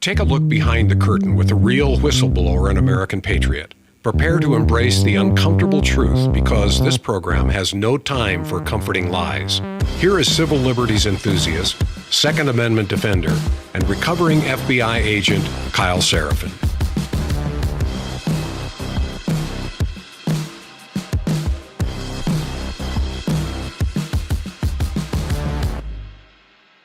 Take a look behind the curtain with a real whistleblower and American patriot. Prepare to embrace the uncomfortable truth because this program has no time for comforting lies. Here is civil liberties enthusiast, Second Amendment defender, and recovering FBI agent Kyle Seraphin.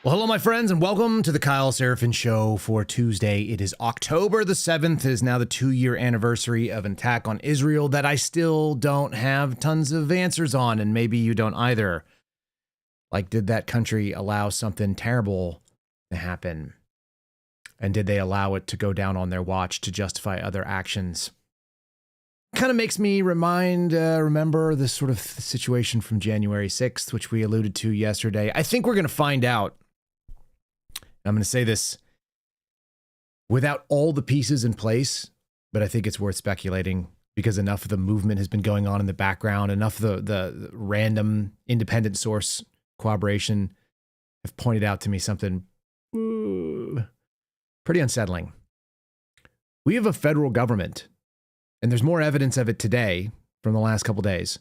Well, hello, my friends, and welcome to the Kyle Seraphin Show for Tuesday. It is October the 7th. It is now the 2-year anniversary of an attack on Israel that I still don't have tons of answers on, and maybe you don't either. Like, did that country allow something terrible to happen? And did they allow it to go down on their watch to justify other actions? Kind of makes me remember this sort of situation from January 6th, which we alluded to yesterday. I think we're going to find out. I'm going to say this without all the pieces in place, but I think it's worth speculating because enough of the movement has been going on in the background, enough of the random independent source corroboration have pointed out to me something pretty unsettling. We have a federal government, and there's more evidence of it today from the last couple days,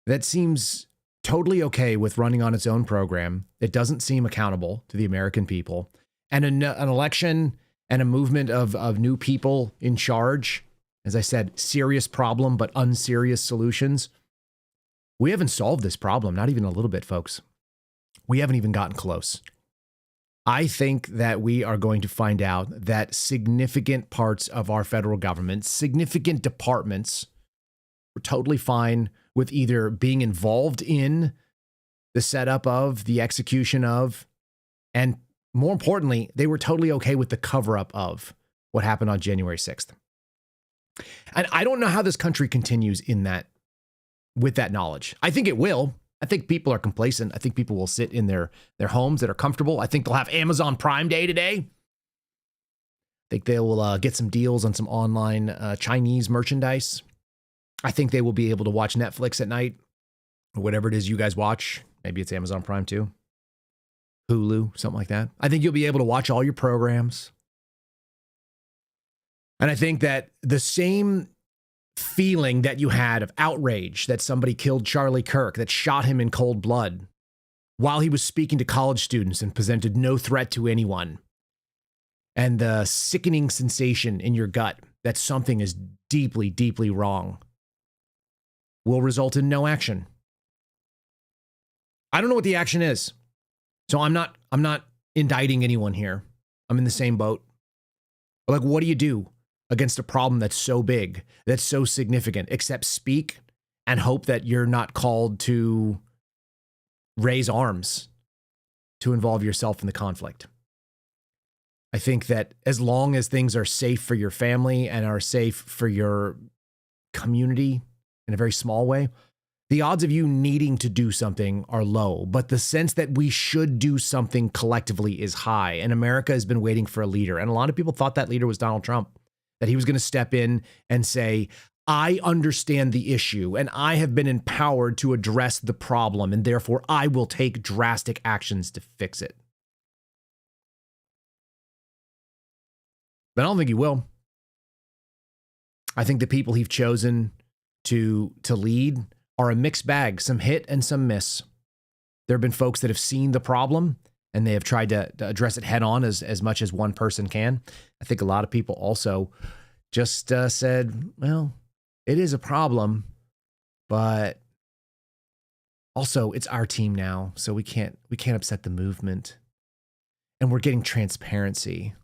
that seems totally okay with running on its own program. It doesn't seem accountable to the American people. And an election and a movement of new people in charge, as I said, serious problem, but unserious solutions. We haven't solved this problem, not even a little bit, folks. We haven't even gotten close. I think that we are going to find out that significant parts of our federal government, significant departments, were totally fine with either being involved in the setup of, the execution of, and more importantly, they were totally okay with the cover-up of what happened on January 6th. And I don't know how this country continues with that knowledge. I think it will. I think people are complacent. I think people will sit in their homes that are comfortable. I think they'll have Amazon Prime Day today. I think they will get some deals on some online Chinese merchandise. I think they will be able to watch Netflix at night, or whatever it is you guys watch. Maybe it's Amazon Prime too. Hulu, something like that. I think you'll be able to watch all your programs. And I think that the same feeling that you had of outrage that somebody killed Charlie Kirk, that shot him in cold blood while he was speaking to college students and presented no threat to anyone, and the sickening sensation in your gut that something is deeply, deeply wrong, will result in no action. I don't know what the action is. So I'm not indicting anyone here. I'm in the same boat. But like, what do you do against a problem that's so big, that's so significant, except speak and hope that you're not called to raise arms to involve yourself in the conflict? I think that as long as things are safe for your family and are safe for your community, in a very small way, the odds of you needing to do something are low, but the sense that we should do something collectively is high. And America has been waiting for a leader. And a lot of people thought that leader was Donald Trump, that he was going to step in and say, I understand the issue and I have been empowered to address the problem, and therefore I will take drastic actions to fix it. But I don't think he will. I think the people he's chosen to lead are a mixed bag, some hit and some miss. There have been folks that have seen the problem and they have tried to address it head on as much as one person can. I think a lot of people also just said, well, it is a problem, but also it's our team now, so we can't upset the movement. And we're getting transparency.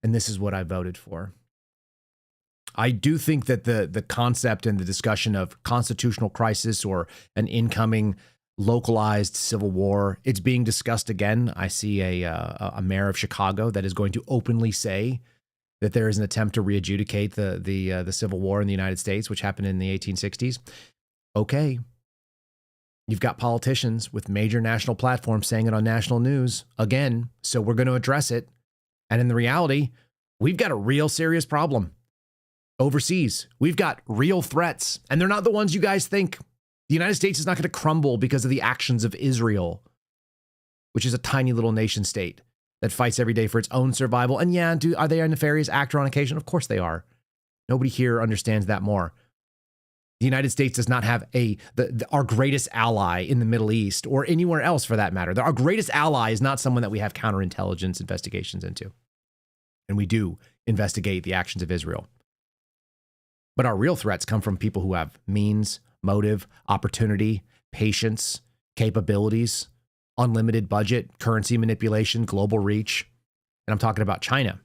And this is what I voted for. I do think that the concept and the discussion of constitutional crisis or an incoming localized civil war, it's being discussed again. I see a mayor of Chicago that is going to openly say that there is an attempt to re-adjudicate the Civil War in the United States, which happened in the 1860s. Okay. You've got politicians with major national platforms saying it on national news again, so we're going to address it. And in the reality, we've got a real serious problem. Overseas, we've got real threats, and they're not the ones you guys think. The United States is not going to crumble because of the actions of Israel, which is a tiny little nation state. that fights every day for its own survival. And yeah, are they a nefarious actor on occasion? Of course they are. Nobody here understands that more. The United States does not have our greatest ally in the Middle East or anywhere else for that matter. Our greatest ally is not someone that we have counterintelligence investigations into. And we do investigate the actions of Israel. But our real threats come from people who have means, motive, opportunity, patience, capabilities, unlimited budget, currency manipulation, global reach. And I'm talking about China.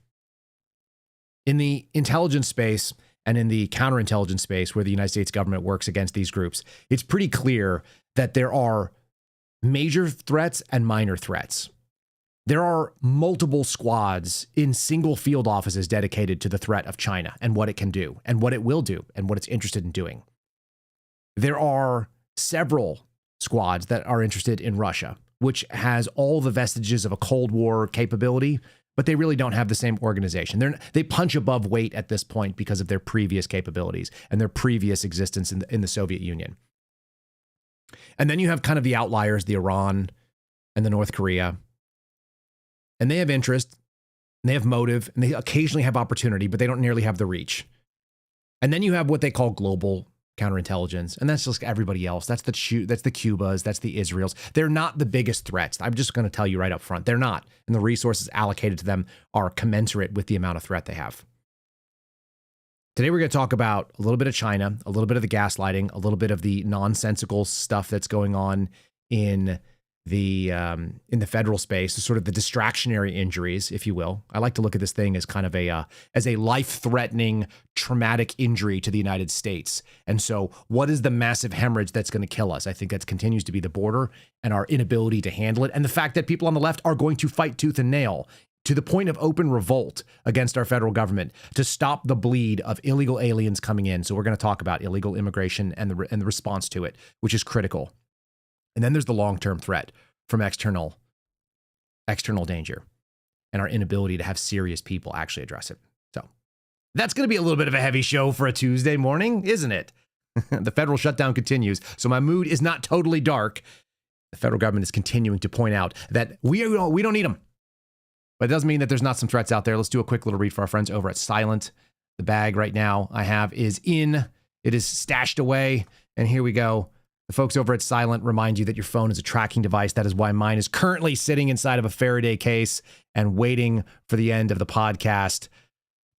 In the intelligence space and in the counterintelligence space where the United States government works against these groups, it's pretty clear that there are major threats and minor threats. There are multiple squads in single field offices dedicated to the threat of China and what it can do and what it will do and what it's interested in doing. There are several squads that are interested in Russia, which has all the vestiges of a Cold War capability, but they really don't have the same organization. They punch above weight at this point because of their previous capabilities and their previous existence in the Soviet Union. And then you have kind of the outliers, the Iran and the North Korea. And they have interest, and they have motive, and they occasionally have opportunity, but they don't nearly have the reach. And then you have what they call global counterintelligence, and that's just everybody else. That's the Cubas, that's the Israels. They're not the biggest threats. I'm just going to tell you right up front. They're not. And the resources allocated to them are commensurate with the amount of threat they have. Today, we're going to talk about a little bit of China, a little bit of the gaslighting, a little bit of the nonsensical stuff that's going on in the federal space, sort of the distractionary injuries, if you will. I like to look at this thing as kind of a life-threatening, traumatic injury to the United States. And so what is the massive hemorrhage that's going to kill us? I think that continues to be the border and our inability to handle it. And the fact that people on the left are going to fight tooth and nail to the point of open revolt against our federal government to stop the bleed of illegal aliens coming in. So we're going to talk about illegal immigration and the response to it, which is critical. And then there's the long-term threat from external danger and our inability to have serious people actually address it. So that's going to be a little bit of a heavy show for a Tuesday morning, isn't it? The federal shutdown continues, so my mood is not totally dark. The federal government is continuing to point out that we don't need them. But it doesn't mean that there's not some threats out there. Let's do a quick little read for our friends over at Silent. The bag right now I have is in. It is stashed away, and here we go. The folks over at Silent remind you that your phone is a tracking device. That is why mine is currently sitting inside of a Faraday case and waiting for the end of the podcast.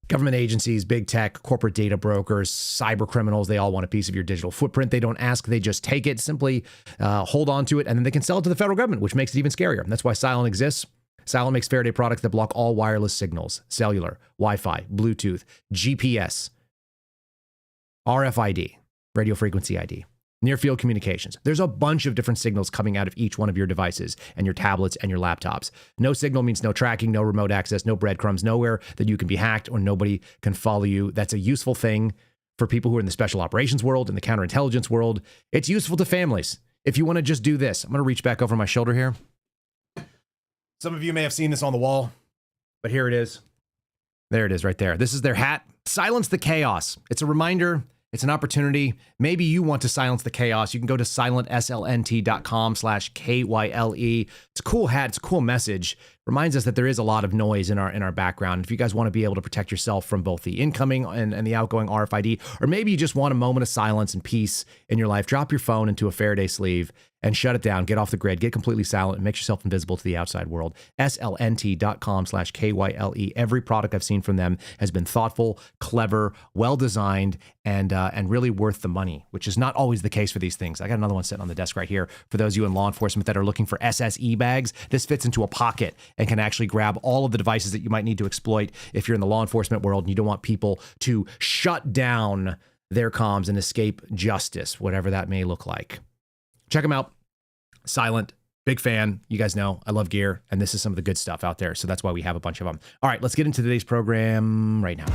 Government agencies, big tech, corporate data brokers, cyber criminals, they all want a piece of your digital footprint. They don't ask, they just take it, simply hold on to it, and then they can sell it to the federal government, which makes it even scarier. And that's why Silent exists. Silent makes Faraday products that block all wireless signals, cellular, Wi-Fi, Bluetooth, GPS, RFID, radio frequency ID. Near-field communications. There's a bunch of different signals coming out of each one of your devices and your tablets and your laptops. No signal means no tracking, no remote access, no breadcrumbs, nowhere that you can be hacked or nobody can follow you. That's a useful thing for people who are in the special operations world, in the counterintelligence world. It's useful to families. If you want to just do this, I'm going to reach back over my shoulder here. Some of you may have seen this on the wall, but here it is. There it is right there. This is their hat. Silence the chaos. It's a reminder. It's an opportunity. Maybe you want to silence the chaos. You can go to silentslnt.com/KYLE. It's a cool hat. It's a cool message. Reminds us that there is a lot of noise in our background. If you guys want to be able to protect yourself from both the incoming and the outgoing RFID, or maybe you just want a moment of silence and peace in your life, drop your phone into a Faraday sleeve and shut it down. Get off the grid. Get completely silent and make yourself invisible to the outside world. slnt.com/KYLE. Every product I've seen from them has been thoughtful, clever, well-designed, and really worth the money, which is not always the case for these things. I got another one sitting on the desk right here. For those of you in law enforcement that are looking for SSE bags, this fits into a pocket and can actually grab all of the devices that you might need to exploit if you're in the law enforcement world and you don't want people to shut down their comms and escape justice, whatever that may look like. Check them out. Silent, big fan. You guys know I love gear, and this is some of the good stuff out there, so that's why we have a bunch of them. All right, let's get into today's program right now.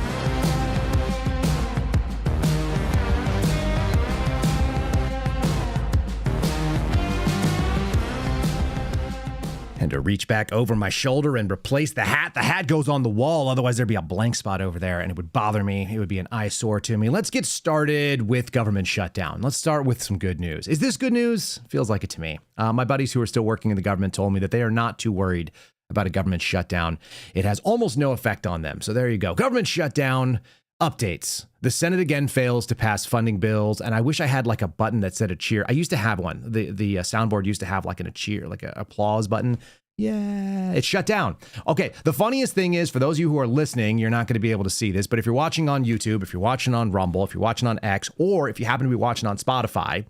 And to reach back over my shoulder and replace the hat. The hat goes on the wall, otherwise there'd be a blank spot over there and it would bother me. It would be an eyesore to me. Let's get started with government shutdown. Let's start with some good news. Is this good news? Feels like it to me. My buddies who are still working in the government told me that they are not too worried about a government shutdown. It has almost no effect on them. So there you go. Government shutdown updates. The Senate again fails to pass funding bills. And I wish I had like a button that said a cheer. I used to have one. The soundboard used to have like a cheer, like an applause button. Yeah, it's shut down. Okay, the funniest thing is, for those of you who are listening, you're not going to be able to see this, but if you're watching on YouTube, if you're watching on Rumble, if you're watching on X, or if you happen to be watching on Spotify,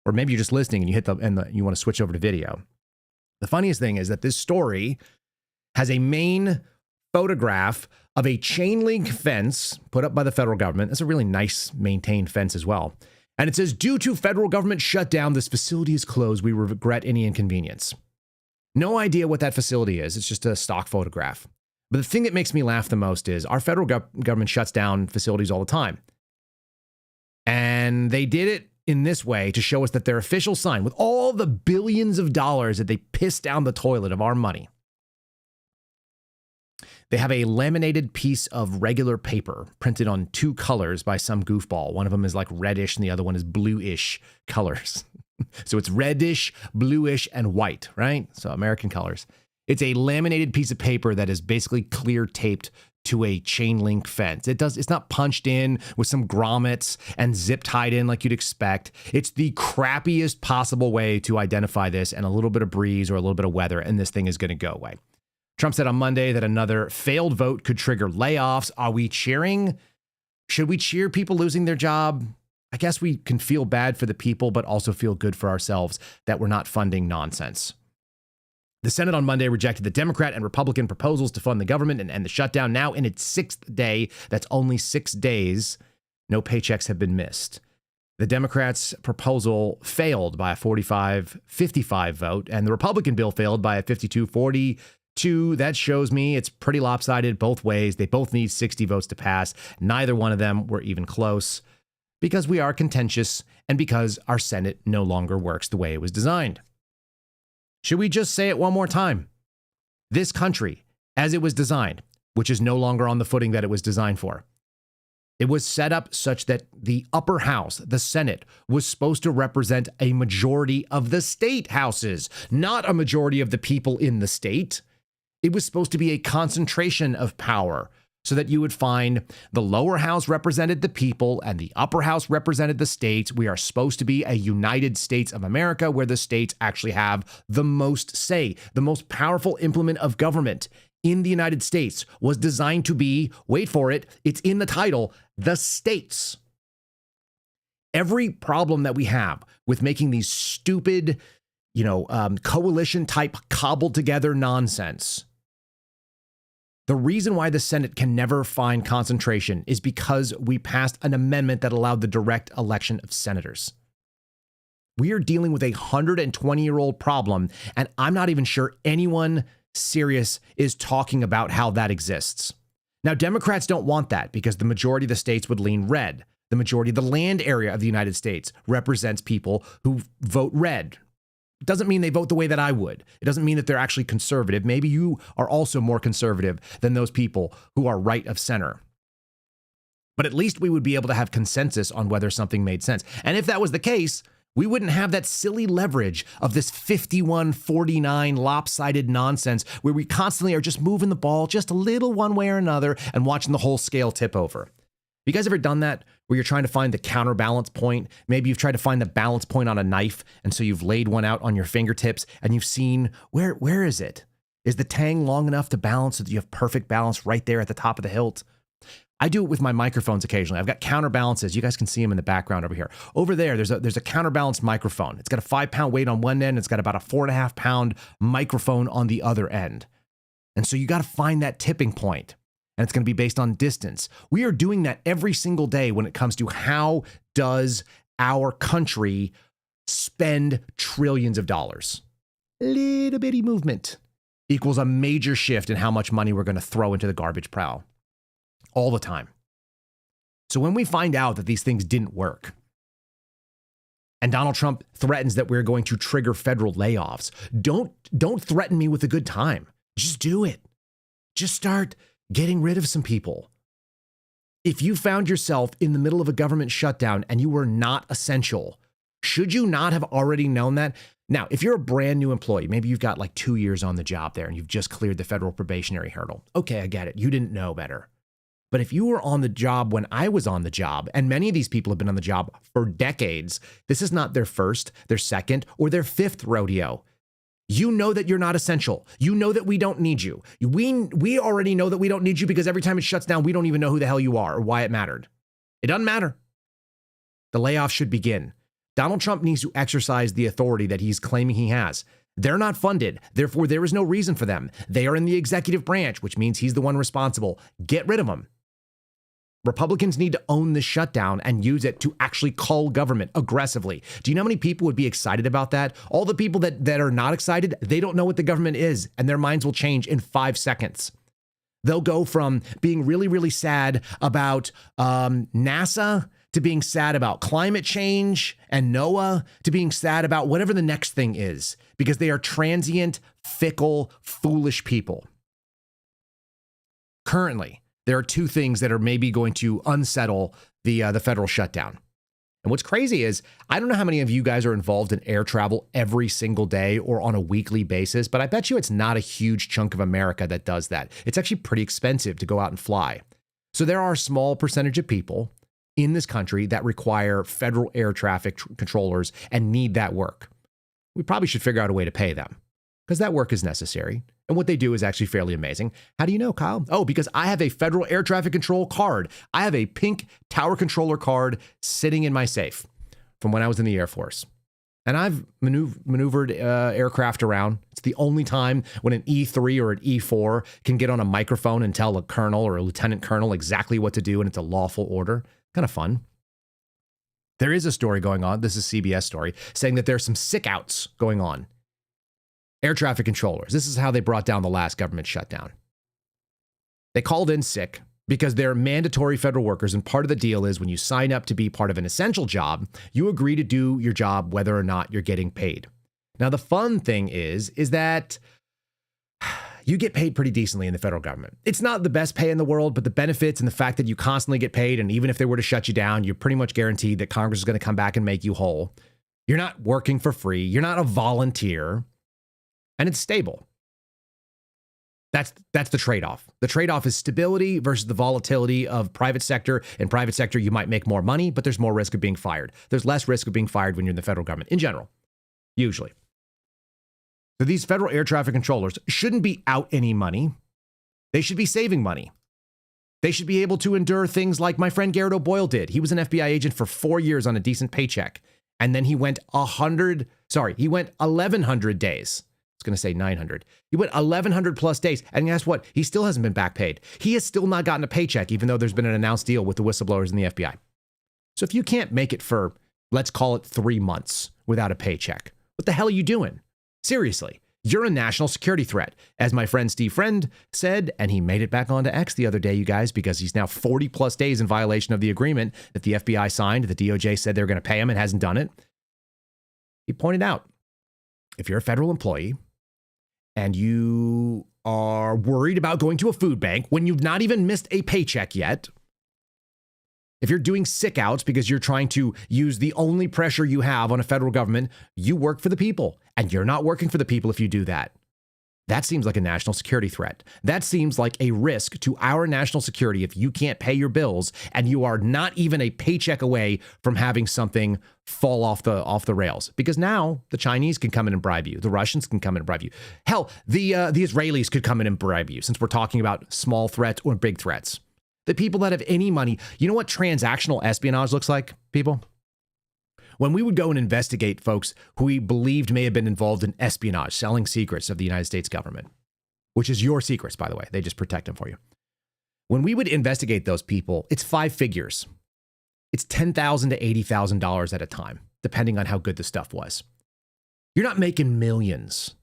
or maybe you're just listening and you hit you want to switch over to video. The funniest thing is that this story has a main photograph of a chain link fence put up by the federal government. It's a really nice maintained fence as well. And it says, due to federal government shutdown, this facility is closed. We regret any inconvenience. No idea what that facility is. It's just a stock photograph. But the thing that makes me laugh the most is our federal government shuts down facilities all the time. And they did it in this way to show us that their official sign, with all the billions of dollars that they piss down the toilet of our money, they have a laminated piece of regular paper printed on two colors by some goofball. One of them is like reddish and the other one is bluish colors. So it's reddish, bluish, and white, right? So American colors. It's a laminated piece of paper that is basically clear taped to a chain link fence. It's not punched in with some grommets and zip tied in like you'd expect. It's the crappiest possible way to identify this, and a little bit of breeze or a little bit of weather, and this thing is going to go away. Trump said on Monday that another failed vote could trigger layoffs. Are we cheering? Should we cheer people losing their job? I guess we can feel bad for the people, but also feel good for ourselves that we're not funding nonsense. The Senate on Monday rejected the Democrat and Republican proposals to fund the government and end the shutdown. Now in its sixth day, that's only 6 days, no paychecks have been missed. The Democrats' proposal failed by a 45-55 vote, and the Republican bill failed by a 52-42. That shows me it's pretty lopsided both ways. They both need 60 votes to pass. Neither one of them were even close, because we are contentious and because our Senate no longer works the way it was designed. Should we just say it one more time? This country, as it was designed, which is no longer on the footing that it was designed for, it was set up such that the upper house, the Senate, was supposed to represent a majority of the state houses, not a majority of the people in the state. It was supposed to be a concentration of power, so that you would find the lower house represented the people and the upper house represented the states. We are supposed to be a United States of America where the states actually have the most say. The most powerful implement of government in the United States was designed to be, wait for it, it's in the title, the states. Every problem that we have with making these stupid, coalition type cobbled together nonsense, the reason why the Senate can never find concentration is because we passed an amendment that allowed the direct election of senators. We are dealing with a 120-year-old problem, and I'm not even sure anyone serious is talking about how that exists. Now, Democrats don't want that because the majority of the states would lean red. The majority of the land area of the United States represents people who vote red. It doesn't mean they vote the way that I would. It doesn't mean that they're actually conservative. Maybe you are also more conservative than those people who are right of center. But at least we would be able to have consensus on whether something made sense. And if that was the case, we wouldn't have that silly leverage of this 51-49 lopsided nonsense where we constantly are just moving the ball just a little one way or another and watching the whole scale tip over. You guys ever done that where you're trying to find the counterbalance point? Maybe you've tried to find the balance point on a knife, and so you've laid one out on your fingertips and you've seen, where is it? Is the tang long enough to balance so that you have perfect balance right there at the top of the hilt? I do it with my microphones occasionally. I've got counterbalances. You guys can see them in the background over here. Over there, there's a counterbalanced microphone. It's got a 5-pound weight on one end. It's got about a 4.5-pound microphone on the other end. And so you got to find that tipping point. And it's going to be based on distance. We are doing that every single day when it comes to how does our country spend trillions of dollars. Little bitty movement equals a major shift in how much money we're going to throw into the garbage pile all the time. So when we find out that these things didn't work, and Donald Trump threatens that we're going to trigger federal layoffs, don't threaten me with a good time. Just do it. Just start getting rid of some people. If you found yourself in the middle of a government shutdown and you were not essential, should you not have already known that? Now, if you're a brand new employee, maybe you've got like 2 years on the job there and you've just cleared the federal probationary hurdle. Okay, I get it. You didn't know better. But if you were on the job when I was on the job, and many of these people have been on the job for decades, this is not their first, their second, or their fifth rodeo. You know that you're not essential. You know that we don't need you. We already know that we don't need you because every time it shuts down, we don't even know who the hell you are or why it mattered. It doesn't matter. The layoff should begin. Donald Trump needs to exercise the authority that he's claiming he has. They're not funded. Therefore, there is no reason for them. They are in the executive branch, which means he's the one responsible. Get rid of them. Republicans need to own this shutdown and use it to actually cull government aggressively. Do you know how many people would be excited about that? All the people that are not excited, they don't know what the government is, and their minds will change in 5 seconds. They'll go from being really, really sad about NASA to being sad about climate change and NOAA to being sad about whatever the next thing is, because they are transient, fickle, foolish people. Currently, there are 2 things that are maybe going to unsettle the federal shutdown. And what's crazy is, I don't know how many of you guys are involved in air travel every single day or on a weekly basis, but I bet you it's not a huge chunk of America that does that. It's actually pretty expensive to go out and fly. So there are a small percentage of people in this country that require federal air traffic controllers and need that work. We probably should figure out a way to pay them because that work is necessary. And what they do is actually fairly amazing. How do you know, Kyle? Oh, because I have a federal air traffic control card. I have a pink tower controller card sitting in my safe from when I was in the Air Force. And I've maneuvered aircraft around. It's the only time when an E3 or an E4 can get on a microphone and tell a colonel or a lieutenant colonel exactly what to do, and it's a lawful order. Kind of fun. There is a story going on. This is a CBS story saying that there's some sick outs going on. Air traffic controllers. This is how they brought down the last government shutdown. They called in sick because they're mandatory federal workers. And part of the deal is when you sign up to be part of an essential job, you agree to do your job whether or not you're getting paid. Now, the fun thing is that you get paid pretty decently in the federal government. It's not the best pay in the world, but the benefits and the fact that you constantly get paid, and even if they were to shut you down, you're pretty much guaranteed that Congress is going to come back and make you whole. You're not working for free. You're not a volunteer. And it's stable. That's the trade-off. The trade-off is stability versus the volatility of private sector. In private sector, you might make more money, but there's more risk of being fired. There's less risk of being fired when you're in the federal government, in general, usually. So these federal air traffic controllers shouldn't be out any money. They should be saving money. They should be able to endure things like my friend Garrett O'Boyle did. He was an FBI agent for 4 years on a decent paycheck. And then he went 1,100 days. I was going to say 900. He went 1,100 plus days. And guess what? He still hasn't been back paid. He has still not gotten a paycheck, even though there's been an announced deal with the whistleblowers and the FBI. So if you can't make it for, let's call it 3 months without a paycheck, what the hell are you doing? Seriously, you're a national security threat. As my friend Steve Friend said, and he made it back onto X the other day, you guys, because he's now 40 plus days in violation of the agreement that the FBI signed. The DOJ said they're going to pay him and hasn't done it. He pointed out, if you're a federal employee, and you are worried about going to a food bank when you've not even missed a paycheck yet, if you're doing sick outs because you're trying to use the only pressure you have on a federal government, you work for the people, and you're not working for the people if you do that. That seems like a national security threat. That seems like a risk to our national security if you can't pay your bills and you are not even a paycheck away from having something fall off the rails. Because now the Chinese can come in and bribe you. The Russians can come in and bribe you. Hell, the Israelis could come in and bribe you, since we're talking about small threats or big threats. The people that have any money. You know what transactional espionage looks like, people? When we would go and investigate folks who we believed may have been involved in espionage, selling secrets of the United States government, which is your secrets, by the way. They just protect them for you. When we would investigate those people, it's 5 figures. It's $10,000 to $80,000 at a time, depending on how good the stuff was. You're not making millions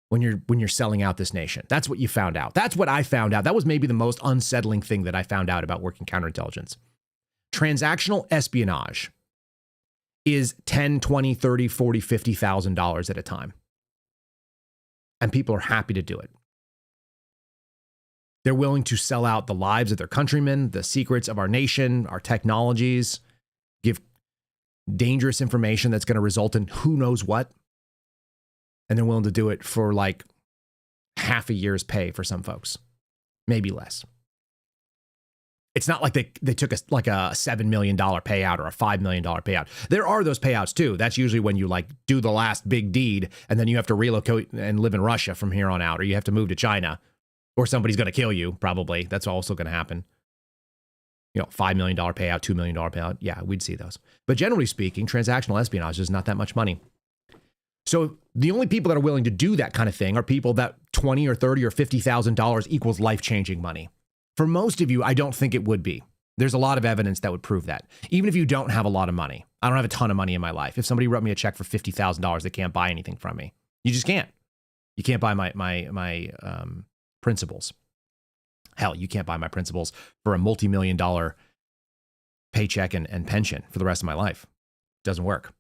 when you're selling out this nation. That's what you found out. That's what I found out. That was maybe the most unsettling thing that I found out about working counterintelligence. Transactional espionage is $10, $20, $30, $40, $50,000 at a time. And people are happy to do it. They're willing to sell out the lives of their countrymen, the secrets of our nation, our technologies, give dangerous information that's going to result in who knows what. And they're willing to do it for like half a year's pay for some folks, maybe less. It's not like they took a $7 million payout or a $5 million payout. There are those payouts too. That's usually when you like do the last big deed and then you have to relocate and live in Russia from here on out, or you have to move to China, or somebody's going to kill you. Probably that's also going to happen. You know, $5 million payout, $2 million payout. Yeah, we'd see those. But generally speaking, transactional espionage is not that much money. So the only people that are willing to do that kind of thing are people that $20 or $30 or $50,000 equals life-changing money. For most of you, I don't think it would be. There's a lot of evidence that would prove that. Even if you don't have a lot of money. I don't have a ton of money in my life. If somebody wrote me a check for $50,000, they can't buy anything from me. You just can't. You can't buy my principles. Hell, you can't buy my principles for a multi-million-dollar paycheck and pension for the rest of my life. Doesn't work.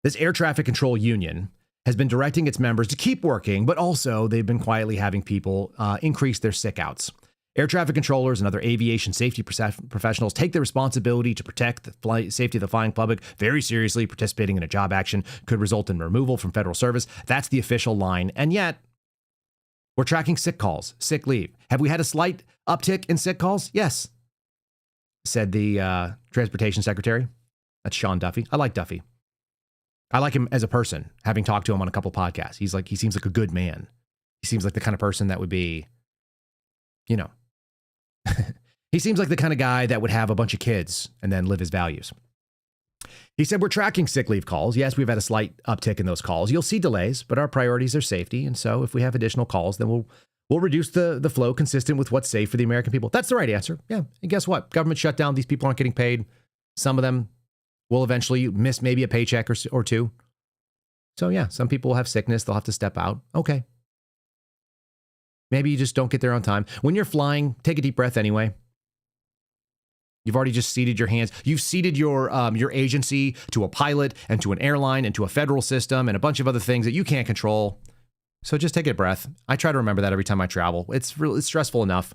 This air traffic control union has been directing its members to keep working, but also they've been quietly having people increase their sick outs. Air traffic controllers and other aviation safety professionals take the responsibility to protect the safety of the flying public very seriously. Participating in a job action could result in removal from federal service. That's the official line. And yet, we're tracking sick calls, sick leave. Have we had a slight uptick in sick calls? Yes, said the transportation secretary. That's Sean Duffy. I like Duffy. I like him as a person, having talked to him on a couple podcasts. He seems like a good man. He seems like the kind of person that would be, you know, he seems like the kind of guy that would have a bunch of kids and then live his values. He said, we're tracking sick leave calls. Yes, we've had a slight uptick in those calls. You'll see delays, but our priorities are safety. And so if we have additional calls, then we'll reduce the flow consistent with what's safe for the American people. That's the right answer. Yeah. And guess what? Government shutdown. These people aren't getting paid. Some of them will eventually miss maybe a paycheck or two. So yeah, some people will have sickness. They'll have to step out. Okay. Maybe you just don't get there on time. When you're flying, take a deep breath anyway. You've already just ceded your hands. You've ceded your agency to a pilot and to an airline and to a federal system and a bunch of other things that you can't control. So just take a breath. I try to remember that every time I travel. It's stressful enough.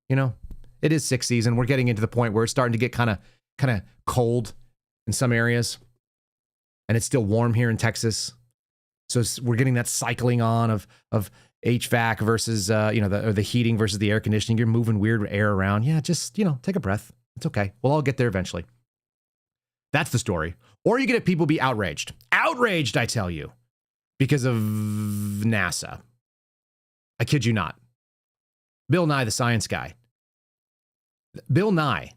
You know, it is sick season. We're getting into the point where it's starting to get kind of cold in some areas, and it's still warm here in Texas. So we're getting that cycling on of HVAC versus the heating versus the air conditioning. You're moving weird air around. Yeah, just take a breath. It's okay. We'll all get there eventually. That's the story. Or you get people be outraged. Outraged, I tell you, because of NASA. I kid you not. Bill Nye, the science guy. Bill Nye,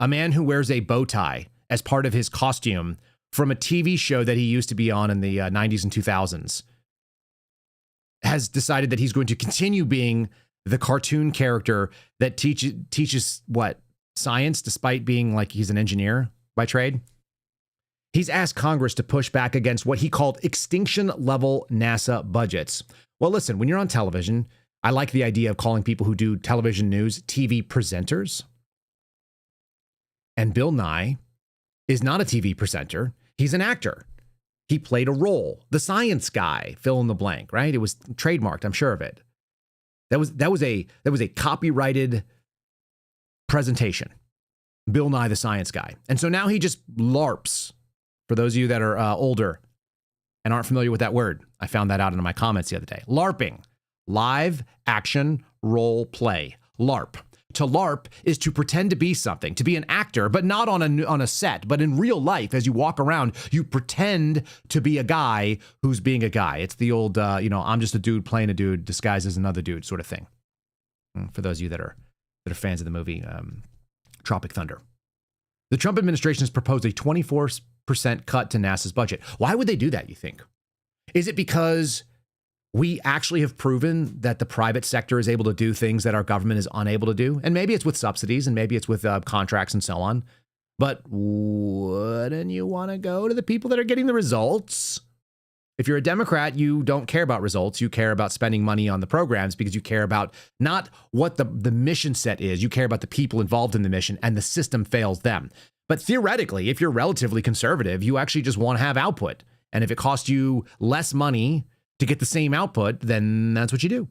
a man who wears a bow tie as part of his costume from a TV show that he used to be on in the 90s and 2000s, has decided that he's going to continue being the cartoon character that teaches what? Science, despite being like he's an engineer by trade. He's asked Congress to push back against what he called extinction-level NASA budgets. Well, listen, when you're on television, I like the idea of calling people who do television news TV presenters. And Bill Nye is not a TV presenter. He's an actor. He played a role, the science guy, fill in the blank, right? It was trademarked, I'm sure of it. That was a copyrighted presentation. Bill Nye, the science guy. And so now he just LARPs. For those of you that are older and aren't familiar with that word, I found that out in my comments the other day. LARPing, live action role play. LARP. To LARP is to pretend to be something, to be an actor, but not on a set, but in real life, as you walk around, you pretend to be a guy who's being a guy. It's the old, I'm just a dude playing a dude disguised as another dude sort of thing. For those of you that are fans of the movie Tropic Thunder. The Trump administration has proposed a 24% cut to NASA's budget. Why would they do that, you think? Is it because we actually have proven that the private sector is able to do things that our government is unable to do? And maybe it's with subsidies and maybe it's with contracts and so on. But wouldn't you want to go to the people that are getting the results? If you're a Democrat, you don't care about results. You care about spending money on the programs because you care about not what the mission set is. You care about the people involved in the mission, and the system fails them. But theoretically, if you're relatively conservative, you actually just want to have output. And if it costs you less money to get the same output, then that's what you do.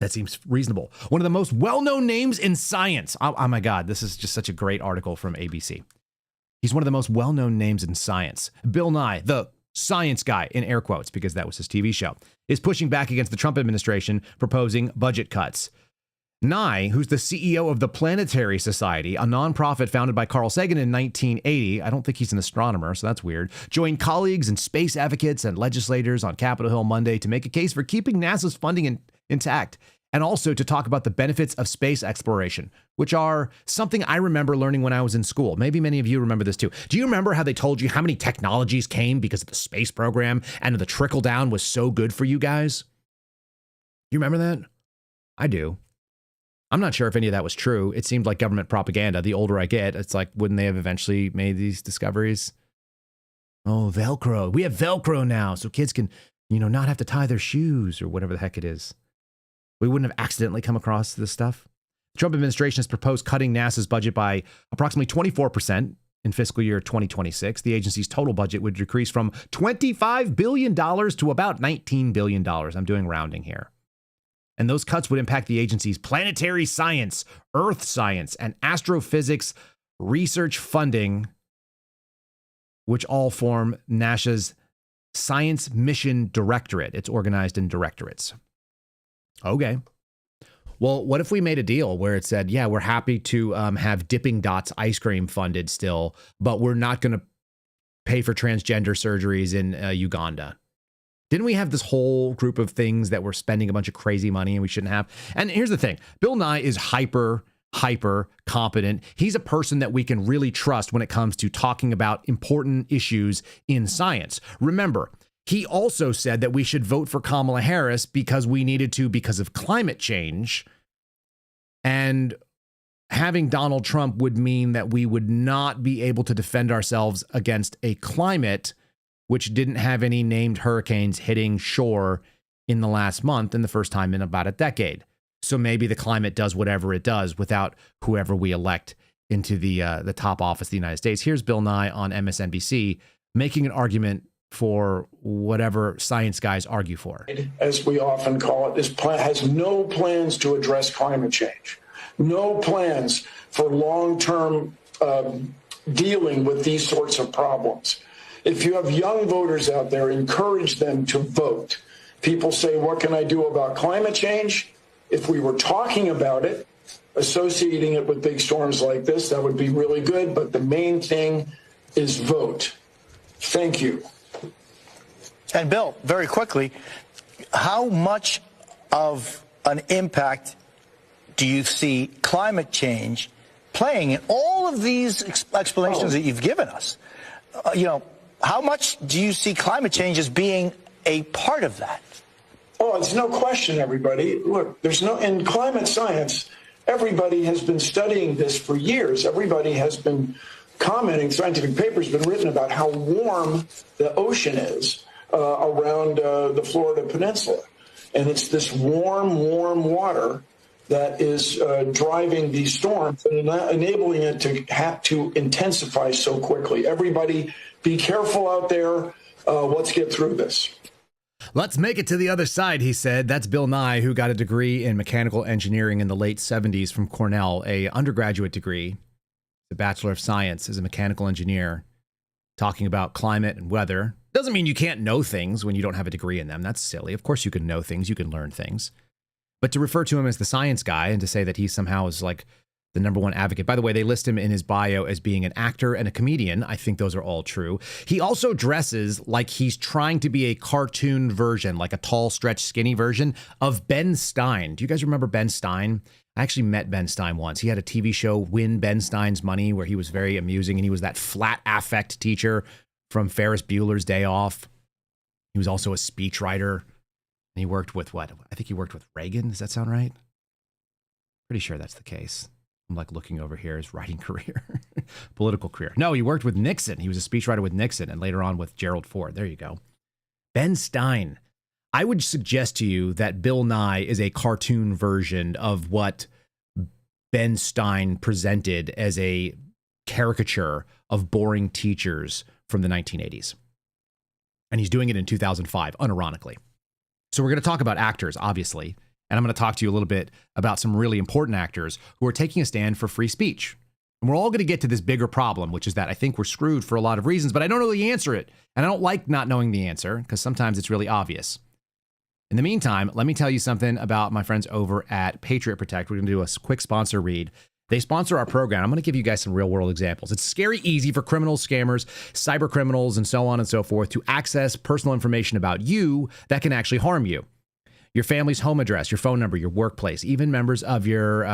That seems reasonable. One of the most well-known names in science. Oh my God, this is just such a great article from ABC. He's one of the most well-known names in science. Bill Nye, the science guy, in air quotes, because that was his TV show, is pushing back against the Trump administration proposing budget cuts. Nye, who's the CEO of the Planetary Society, a nonprofit founded by Carl Sagan in 1980, I don't think he's an astronomer, so that's weird, joined colleagues and space advocates and legislators on Capitol Hill Monday to make a case for keeping NASA's funding intact, and also to talk about the benefits of space exploration, which are something I remember learning when I was in school. Maybe many of you remember this too. Do you remember how they told you how many technologies came because of the space program and the trickle down was so good for you guys? You remember that? I do. I'm not sure if any of that was true. It seemed like government propaganda. The older I get, it's like, wouldn't they have eventually made these discoveries? Oh, Velcro. We have Velcro now, so kids can, not have to tie their shoes or whatever the heck it is. We wouldn't have accidentally come across this stuff. The Trump administration has proposed cutting NASA's budget by approximately 24% in fiscal year 2026. The agency's total budget would decrease from $25 billion to about $19 billion. I'm doing rounding here. And those cuts would impact the agency's planetary science, earth science, and astrophysics research funding, which all form NASA's Science Mission Directorate. It's organized in directorates. Okay. Well, what if we made a deal where it said, yeah, we're happy to have Dipping Dots ice cream funded still, but we're not going to pay for transgender surgeries in Uganda? Didn't we have this whole group of things that we're spending a bunch of crazy money and we shouldn't have? And here's the thing. Bill Nye is hyper competent. He's a person that we can really trust when it comes to talking about important issues in science. Remember, he also said that we should vote for Kamala Harris because we needed to because of climate change. And having Donald Trump would mean that we would not be able to defend ourselves against a climate which didn't have any named hurricanes hitting shore in the last month and the first time in about a decade. So maybe the climate does whatever it does without whoever we elect into the top office of the United States. Here's Bill Nye on MSNBC making an argument for whatever science guys argue for. As we often call it, this plan has no plans to address climate change, no plans for long-term dealing with these sorts of problems. If you have young voters out there, encourage them to vote. People say, what can I do about climate change? If we were talking about it, associating it with big storms like this, that would be really good. But the main thing is vote. Thank you. And Bill, very quickly, how much of an impact do you see climate change playing in all of these explanations that you've given us? How much do you see climate change as being a part of that? Oh, it's no question, everybody. Look, in climate science, everybody has been studying this for years. Everybody has been commenting, scientific papers have been written about how warm the ocean is around the Florida Peninsula. And it's this warm water that is driving these storms and enabling it to have to intensify so quickly. Everybody, be careful out there. Let's get through this. Let's make it to the other side, he said. That's Bill Nye, who got a degree in mechanical engineering in the late 70s from Cornell, a undergraduate degree, the Bachelor of Science as a mechanical engineer, talking about climate and weather. Doesn't mean you can't know things when you don't have a degree in them. That's silly. Of course you can know things, you can learn things. But to refer to him as the science guy and to say that he somehow is like the number one advocate. By the way, they list him in his bio as being an actor and a comedian. I think those are all true. He also dresses like he's trying to be a cartoon version, like a tall, stretched, skinny version of Ben Stein. Do you guys remember Ben Stein? I actually met Ben Stein once. He had a TV show, Win Ben Stein's Money, where he was very amusing. And he was that flat affect teacher from Ferris Bueller's Day Off. He was also a speechwriter. And he worked with what? I think he worked with Reagan. Does that sound right? Pretty sure that's the case. I'm like looking over here, his writing career, political career. No, he worked with Nixon. He was a speechwriter with Nixon and later on with Gerald Ford. There you go. Ben Stein. I would suggest to you that Bill Nye is a cartoon version of what Ben Stein presented as a caricature of boring teachers from the 1980s. And he's doing it in 2005, unironically. So we're going to talk about actors, obviously. And I'm going to talk to you a little bit about some really important actors who are taking a stand for free speech. And we're all going to get to this bigger problem, which is that I think we're screwed for a lot of reasons, but I don't know the answer to it. And I don't like not knowing the answer because sometimes it's really obvious. In the meantime, let me tell you something about my friends over at Patriot Protect. We're going to do a quick sponsor read. They sponsor our program. I'm going to give you guys some real world examples. It's scary easy for criminals, scammers, cyber criminals, and so on and so forth to access personal information about you that can actually harm you. Your family's home address, your phone number, your workplace, even members of your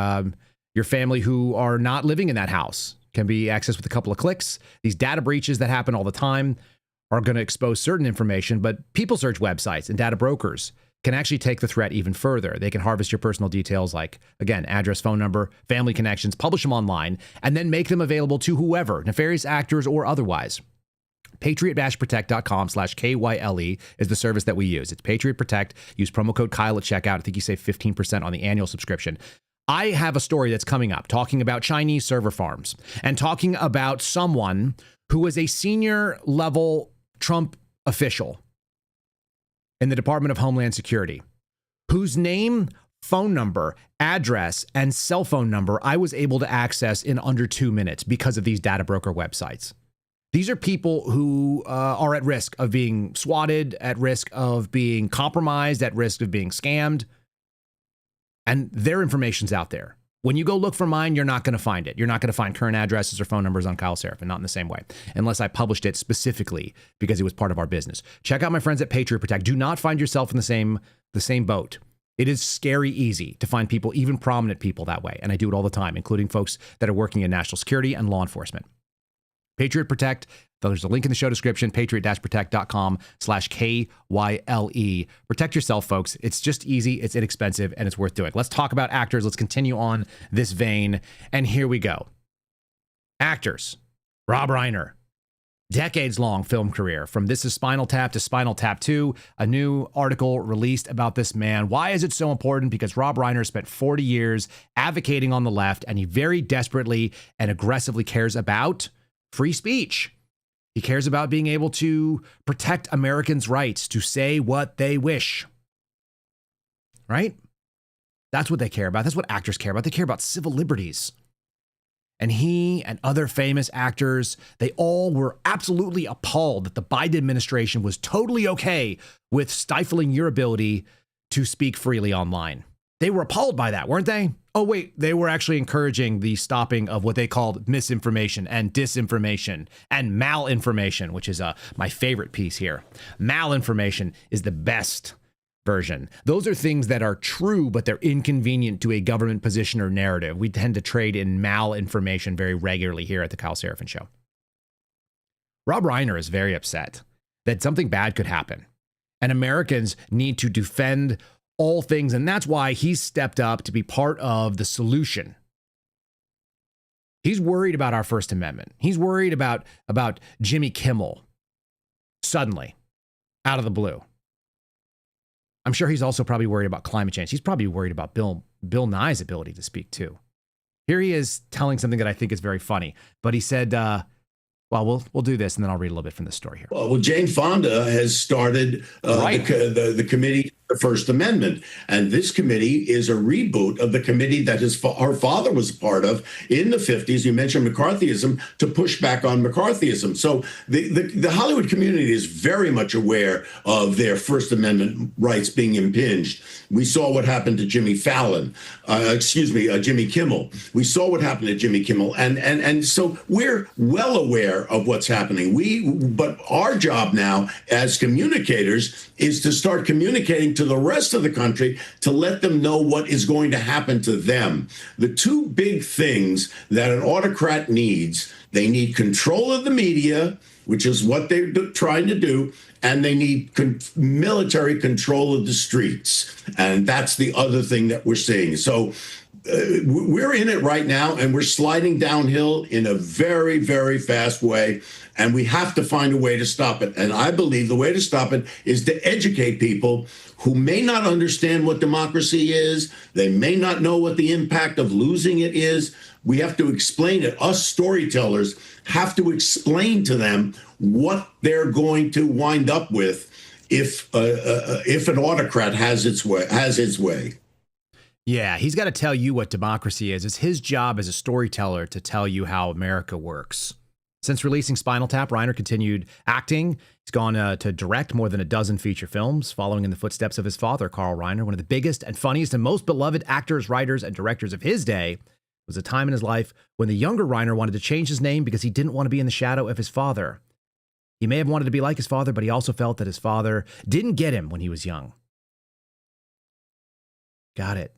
family who are not living in that house can be accessed with a couple of clicks. These data breaches that happen all the time are going to expose certain information, but people search websites and data brokers can actually take the threat even further. They can harvest your personal details like, again, address, phone number, family connections, publish them online, and then make them available to whoever, nefarious actors or otherwise. Patriot-protect.com/KYLE is the service that we use. It's Patriot Protect. Use promo code Kyle at checkout. I think you save 15% on the annual subscription. I have a story that's coming up talking about Chinese server farms and talking about someone who was a senior level Trump official in the Department of Homeland Security, whose name, phone number, address, and cell phone number I was able to access in under 2 minutes because of these data broker websites. These are people who are at risk of being swatted, at risk of being compromised, at risk of being scammed, and their information's out there. When you go look for mine, you're not going to find it. You're not going to find current addresses or phone numbers on Kyle Seraphin, not in the same way, unless I published it specifically because it was part of our business. Check out my friends at Patriot Protect. Do not find yourself in the same boat. It is scary easy to find people, even prominent people, that way. And I do it all the time, including folks that are working in national security and law enforcement. Patriot Protect. There's a link in the show description, patriot-protect.com/KYLE. Protect yourself, folks. It's just easy, it's inexpensive, and it's worth doing. Let's talk about actors. Let's continue on this vein. And here we go. Actors. Rob Reiner. Decades-long film career. From This Is Spinal Tap to Spinal Tap 2. A new article released about this man. Why is it so important? Because Rob Reiner spent 40 years advocating on the left, and he very desperately and aggressively cares about free speech. He cares about being able to protect Americans' rights to say what they wish. Right? That's what they care about. That's what actors care about. They care about civil liberties. And he and other famous actors, they all were absolutely appalled that the Biden administration was totally okay with stifling your ability to speak freely online. They were appalled by that, weren't they? Oh, wait, they were actually encouraging the stopping of what they called misinformation and disinformation and malinformation, which is my favorite piece here. Malinformation is the best version. Those are things that are true, but they're inconvenient to a government position or narrative. We tend to trade in malinformation very regularly here at the Kyle Seraphin Show. Rob Reiner is very upset that something bad could happen, and Americans need to defend all things, and that's why he's stepped up to be part of the solution. He's worried about our First Amendment. He's worried about Jimmy Kimmel suddenly, out of the blue. I'm sure he's also probably worried about climate change. He's probably worried about Bill Nye's ability to speak too. Here he is telling something that I think is very funny, but he said, well, we'll do this, and then I'll read a little bit from this story here. Well, Jane Fonda has started the committee, the First Amendment, and this committee is a reboot of the committee that her father was a part of in the 50s. You mentioned McCarthyism, to push back on McCarthyism. So the Hollywood community is very much aware of their First Amendment rights being impinged. We saw what happened to Jimmy Kimmel. We saw what happened to Jimmy Kimmel, and so we're well aware of what's happening. But our job now as communicators is to start communicating to the rest of the country to let them know what is going to happen to them. The two big things that an autocrat needs, they need control of the media, which is what they're trying to do, and they need military control of the streets. And that's the other thing that we're seeing. So we're in it right now, and we're sliding downhill in a very, very fast way, and we have to find a way to stop it. And I believe the way to stop it is to educate people who may not understand what democracy is. They may not know what the impact of losing it is. We have to explain it. Us storytellers have to explain to them what they're going to wind up with if an autocrat has its way. Yeah, he's got to tell you what democracy is. It's his job as a storyteller to tell you how America works. Since releasing Spinal Tap, Reiner continued acting. He's gone to direct more than a dozen feature films, following in the footsteps of his father, Carl Reiner. One of the biggest and funniest and most beloved actors, writers, and directors of his day was a time in his life when the younger Reiner wanted to change his name because he didn't want to be in the shadow of his father. He may have wanted to be like his father, but he also felt that his father didn't get him when he was young. Got it.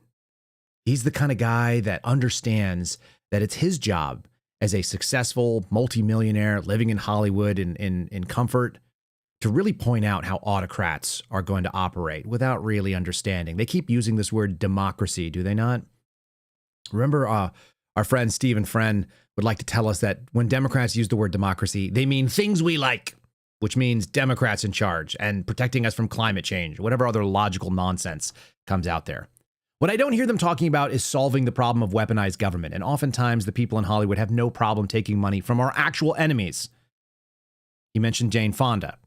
He's the kind of guy that understands that it's his job as a successful multimillionaire living in Hollywood in comfort to really point out how autocrats are going to operate without really understanding. They keep using this word democracy, do they not? Remember, our friend Stephen Friend would like to tell us that when Democrats use the word democracy, they mean things we like, which means Democrats in charge and protecting us from climate change, whatever other logical nonsense comes out there. What I don't hear them talking about is solving the problem of weaponized government. And oftentimes the people in Hollywood have no problem taking money from our actual enemies. You mentioned Jane Fonda.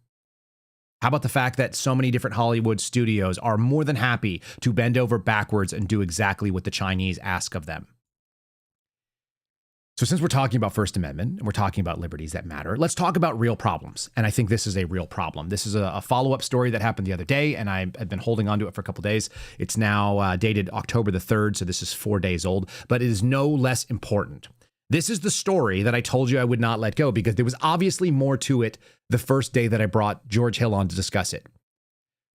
How about the fact that so many different Hollywood studios are more than happy to bend over backwards and do exactly what the Chinese ask of them? So since we're talking about First Amendment and we're talking about liberties that matter, let's talk about real problems. And I think this is a real problem. This is a follow-up story that happened the other day, and I've been holding on to it for a couple of days. It's now dated October the 3rd, so this is 4 days old, but it is no less important. This is the story that I told you I would not let go because there was obviously more to it the first day that I brought George Hill on to discuss it.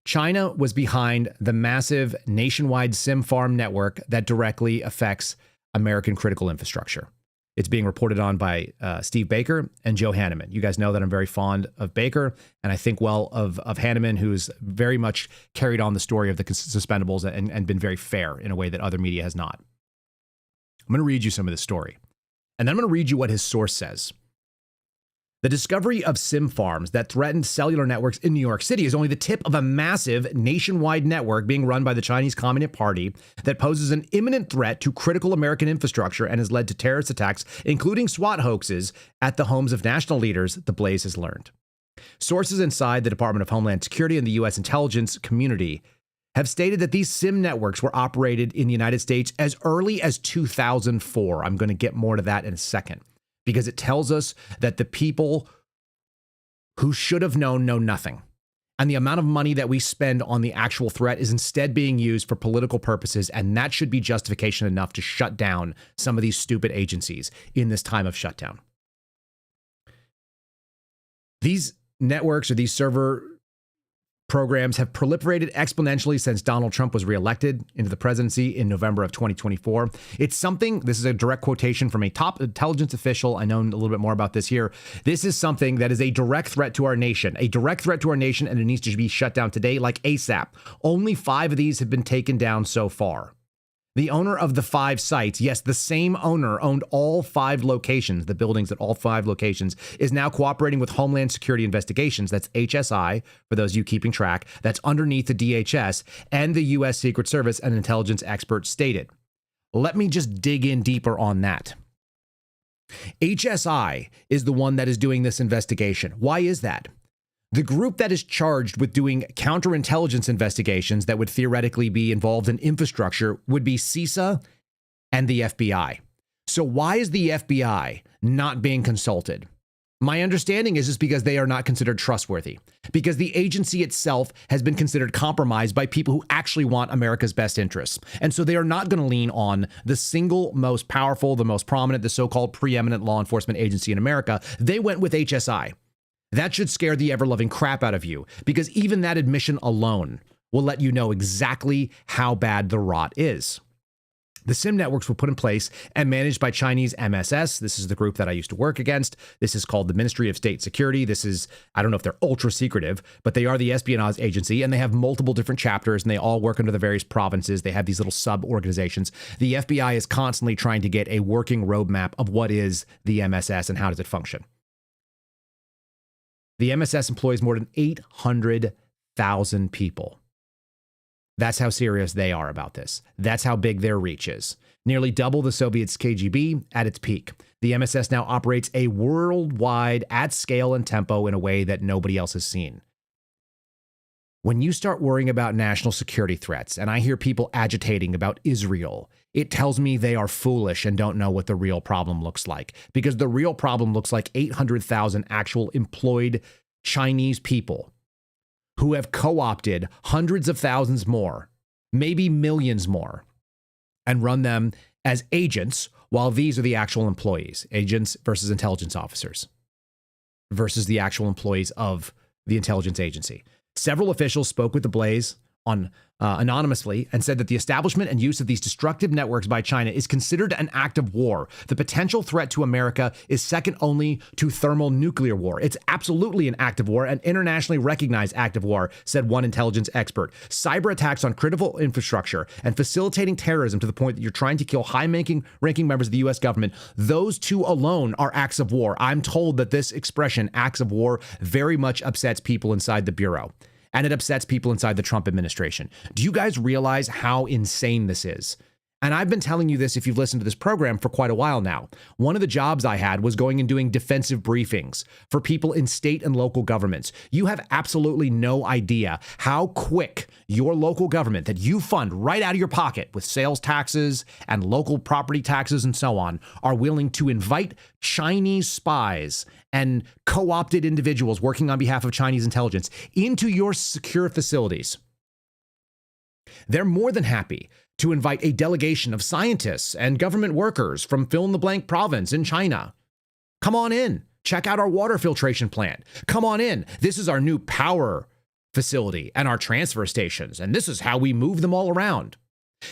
China was behind the massive nationwide SIM farm network that directly affects American critical infrastructure. It's being reported on by Steve Baker and Joe Hanneman. You guys know that I'm very fond of Baker, and I think well of Hanneman, who's very much carried on the story of the suspendables and been very fair in a way that other media has not. I'm going to read you some of this story, and then I'm going to read you what his source says. The discovery of SIM farms that threatened cellular networks in New York City is only the tip of a massive nationwide network being run by the Chinese Communist Party that poses an imminent threat to critical American infrastructure and has led to terrorist attacks, including SWAT hoaxes at the homes of national leaders, the Blaze has learned. Sources inside the Department of Homeland Security and the U.S. intelligence community have stated that these SIM networks were operated in the United States as early as 2004. I'm going to get more to that in a second, because it tells us that the people who should have known know nothing. And the amount of money that we spend on the actual threat is instead being used for political purposes, and that should be justification enough to shut down some of these stupid agencies in this time of shutdown. These networks or these server programs have proliferated exponentially since Donald Trump was reelected into the presidency in November of 2024. It's something, this is a direct quotation from a top intelligence official. I know a little bit more about this here. This is something that is a direct threat to our nation, and it needs to be shut down today, like ASAP. Only 5 of these have been taken down so far. The owner of the 5 sites, yes, the same owner owned all 5 locations, the buildings at all 5 locations, is now cooperating with Homeland Security Investigations. That's HSI, for those of you keeping track. That's underneath the DHS and the U.S. Secret Service, an intelligence expert stated. Let me just dig in deeper on that. HSI is the one that is doing this investigation. Why is that? The group that is charged with doing counterintelligence investigations that would theoretically be involved in infrastructure would be CISA and the FBI. So why is the FBI not being consulted? My understanding is it's because they are not considered trustworthy, because the agency itself has been considered compromised by people who actually want America's best interests. And so they are not going to lean on the single most powerful, the most prominent, the so-called preeminent law enforcement agency in America. They went with HSI. That should scare the ever-loving crap out of you, because even that admission alone will let you know exactly how bad the rot is. The SIM networks were put in place and managed by Chinese MSS. This is the group that I used to work against. This is called the Ministry of State Security. This is, I don't know if they're ultra secretive, but they are the espionage agency, and they have multiple different chapters, and they all work under the various provinces. They have these little sub-organizations. The FBI is constantly trying to get a working roadmap of what is the MSS and how does it function. The MSS employs more than 800,000 people. That's how serious they are about this. That's how big their reach is. Nearly double the Soviets' KGB at its peak. The MSS now operates a worldwide, at scale and tempo in a way that nobody else has seen. When you start worrying about national security threats, and I hear people agitating about Israel, it tells me they are foolish and don't know what the real problem looks like. Because the real problem looks like 800,000 actual employed Chinese people who have co-opted hundreds of thousands more, maybe millions more, and run them as agents, while these are the actual employees, agents versus intelligence officers, versus the actual employees of the intelligence agency. Several officials spoke with the Blaze on anonymously and said that the establishment and use of these destructive networks by China is considered an act of war. The potential threat to America is second only to thermonuclear war. It's absolutely an act of war, an internationally recognized act of war, said one intelligence expert. Cyber attacks on critical infrastructure and facilitating terrorism to the point that you're trying to kill high-ranking members of the U.S. government, those two alone are acts of war. I'm told that this expression, acts of war, very much upsets people inside the Bureau. And it upsets people inside the Trump administration. Do you guys realize how insane this is? And I've been telling you this if you've listened to this program for quite a while now. One of the jobs I had was going and doing defensive briefings for people in state and local governments. You have absolutely no idea how quick your local government that you fund right out of your pocket with sales taxes and local property taxes and so on are willing to invite Chinese spies and co-opted individuals working on behalf of Chinese intelligence into your secure facilities. They're more than happy to invite a delegation of scientists and government workers from fill-in-the-blank province in China. Come on in. Check out our water filtration plant. Come on in. This is our new power facility and our transfer stations, and this is how we move them all around.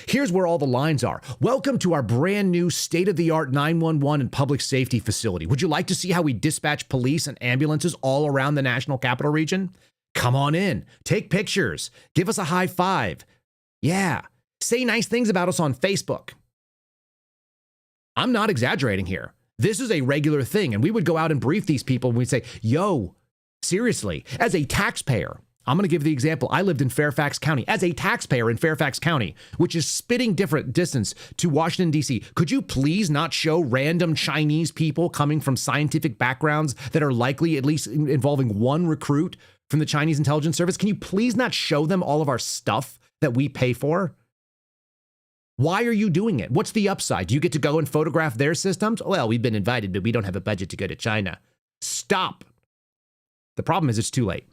Here's where all the lines are. Welcome to our brand new state-of-the-art 911 and public safety facility. Would you like to see how we dispatch police and ambulances all around the national capital region? Come on in. Take pictures. Give us a high five. Yeah. Say nice things about us on Facebook. I'm not exaggerating here. This is a regular thing. And we would go out and brief these people and we'd say, yo, seriously, as a taxpayer, I'm going to give the example. I lived in Fairfax County. As a taxpayer in Fairfax County, which is spitting different distance to Washington, D.C., could you please not show random Chinese people coming from scientific backgrounds that are likely at least involving one recruit from the Chinese intelligence service? Can you please not show them all of our stuff that we pay for? Why are you doing it? What's the upside? Do you get to go and photograph their systems? Well, we've been invited, but we don't have a budget to go to China. Stop. The problem is it's too late.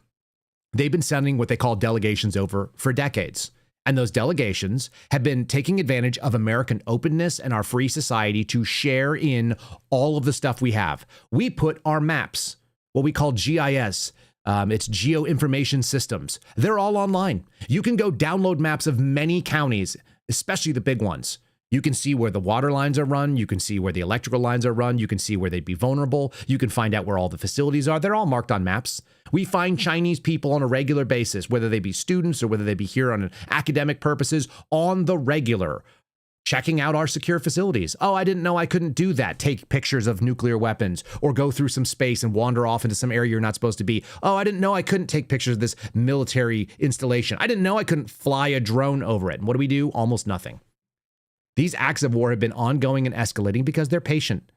They've been sending what they call delegations over for decades. And those delegations have been taking advantage of American openness and our free society to share in all of the stuff we have. We put our maps, what we call GIS, it's Geo Information Systems. They're all online. You can go download maps of many counties, especially the big ones. You can see where the water lines are run. You can see where the electrical lines are run. You can see where they'd be vulnerable. You can find out where all the facilities are. They're all marked on maps. We find Chinese people on a regular basis, whether they be students or whether they be here on academic purposes, on the regular, checking out our secure facilities. Oh, I didn't know I couldn't do that. Take pictures of nuclear weapons or go through some space and wander off into some area you're not supposed to be. Oh, I didn't know I couldn't take pictures of this military installation. I didn't know I couldn't fly a drone over it. And what do? Almost nothing. These acts of war have been ongoing and escalating because they're patient.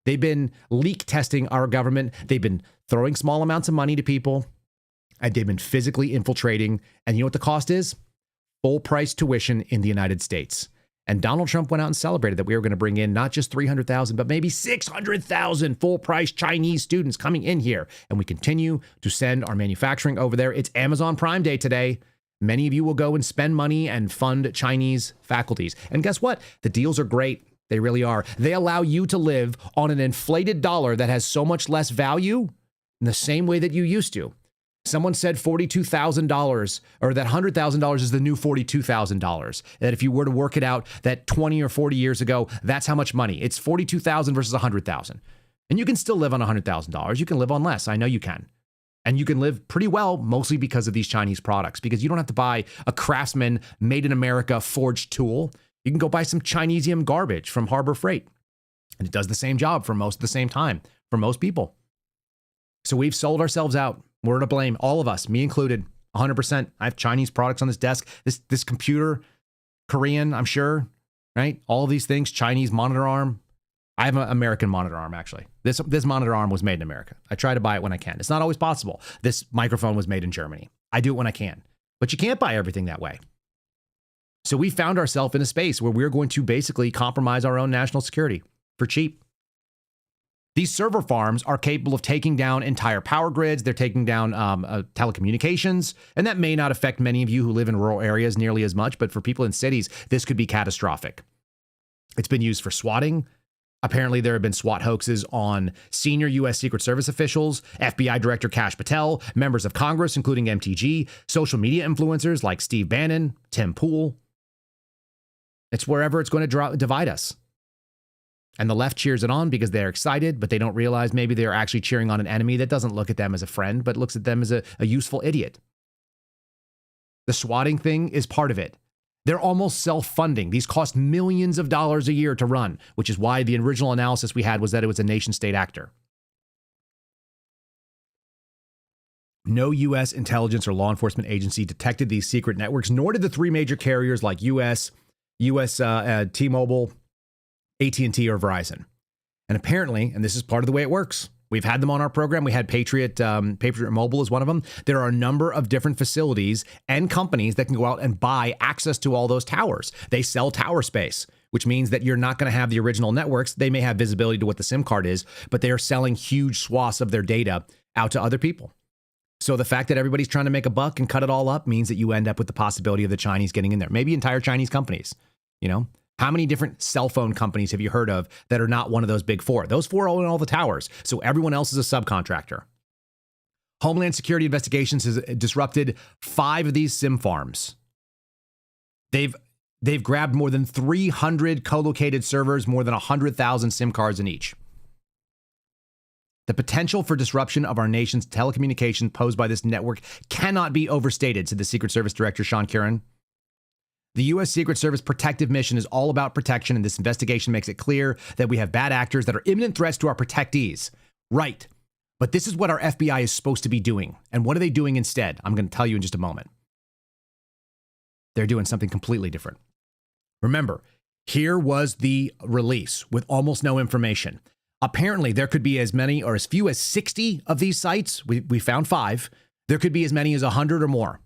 They've been leak testing our government. They've been throwing small amounts of money to people, and they've been physically infiltrating. And you know what the cost is? Full price tuition in the United States. And Donald Trump went out and celebrated that we were going to bring in not just 300,000, but maybe 600,000 full price Chinese students coming in here. And we continue to send our manufacturing over there. It's Amazon Prime Day today. Many of you will go and spend money and fund Chinese faculties. And guess what? The deals are great. They really are. They allow you to live on an inflated dollar that has so much less value in the same way that you used to. Someone said $42,000 or that $100,000 is the new $42,000. That if you were to work it out, that 20 or 40 years ago, that's how much money. It's $42,000 versus $100,000. And you can still live on $100,000. You can live on less. I know you can. And you can live pretty well, mostly because of these Chinese products, because you don't have to buy a Craftsman made in America forged tool. You can go buy some Chinesium garbage from Harbor Freight. And it does the same job for most of the same time for most people. So we've sold ourselves out. We're to blame, all of us, me included, 100%. I have Chinese products on this desk. This computer, Korean, I'm sure, right? All of these things, Chinese monitor arm. I have an American monitor arm, actually. This monitor arm was made in America. I try to buy it when I can. It's not always possible. This microphone was made in Germany. I do it when I can. But you can't buy everything that way. So we found ourselves in a space where we're going to basically compromise our own national security for cheap. These server farms are capable of taking down entire power grids. They're taking down telecommunications. And that may not affect many of you who live in rural areas nearly as much. But for people in cities, this could be catastrophic. It's been used for swatting. Apparently, there have been SWAT hoaxes on senior U.S. Secret Service officials, FBI Director Kash Patel, members of Congress, including MTG, social media influencers like Steve Bannon, Tim Pool. It's wherever it's going to divide us. And the left cheers it on because they're excited, but they don't realize maybe they're actually cheering on an enemy that doesn't look at them as a friend, but looks at them as a useful idiot. The swatting thing is part of it. They're almost self-funding. These cost millions of dollars a year to run, which is why the original analysis we had was that it was a nation-state actor. No U.S. intelligence or law enforcement agency detected these secret networks, nor did the three major carriers like U.S. T-Mobile, AT&T, or Verizon. And apparently, and this is part of the way it works, we've had them on our program. We had Patriot Mobile is one of them. There are a number of different facilities and companies that can go out and buy access to all those towers. They sell tower space, which means that you're not going to have the original networks. They may have visibility to what the SIM card is, but they are selling huge swaths of their data out to other people. So the fact that everybody's trying to make a buck and cut it all up means that you end up with the possibility of the Chinese getting in there. Maybe entire Chinese companies, you know? How many different cell phone companies have you heard of that are not one of those big four? Those four own all the towers, so everyone else is a subcontractor. Homeland Security investigations has disrupted 5 of these SIM farms. They've grabbed more than 300 co-located servers, more than 100,000 SIM cards in each. The potential for disruption of our nation's telecommunications posed by this network cannot be overstated, said the Secret Service Director Sean Curran. The U.S. Secret Service protective mission is all about protection, and this investigation makes it clear that we have bad actors that are imminent threats to our protectees. Right. But this is what our FBI is supposed to be doing. And what are they doing instead? I'm going to tell you in just a moment. They're doing something completely different. Remember, here was the release with almost no information. Apparently, there could be as many or as few as 60 of these sites. We found 5. There could be as many as 100 or more.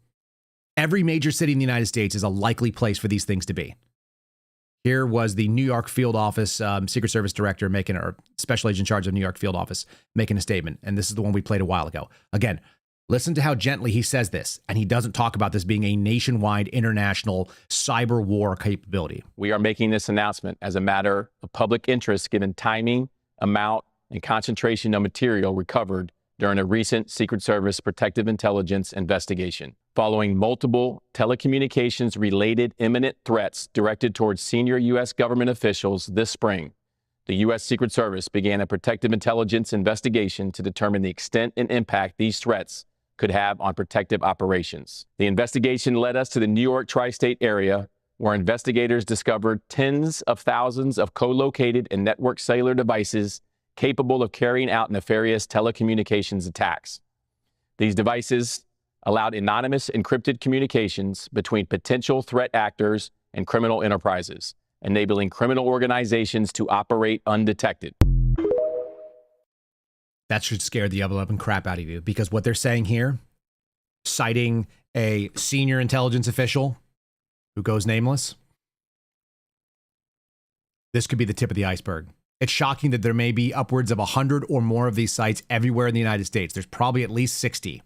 Every major city in the United States is a likely place for these things to be. Here was the New York field office Secret Service director or special agent in charge of New York field office making a statement. And this is the one we played a while ago. Again, listen to how gently he says this. And he doesn't talk about this being a nationwide international cyber war capability. We are making this announcement as a matter of public interest, given timing, amount, and concentration of material recovered during a recent Secret Service protective intelligence investigation. Following multiple telecommunications-related imminent threats directed towards senior U.S. government officials this spring, the U.S. Secret Service began a protective intelligence investigation to determine the extent and impact these threats could have on protective operations. The investigation led us to the New York tri-state area, where investigators discovered tens of thousands of co-located and networked cellular devices capable of carrying out nefarious telecommunications attacks. These devices allowed anonymous encrypted communications between potential threat actors and criminal enterprises, enabling criminal organizations to operate undetected. That should scare the ever-loving crap out of you, because what they're saying here, citing a senior intelligence official who goes nameless, this could be the tip of the iceberg. It's shocking that there may be upwards of 100 or more of these sites everywhere in the United States. There's probably at least 60.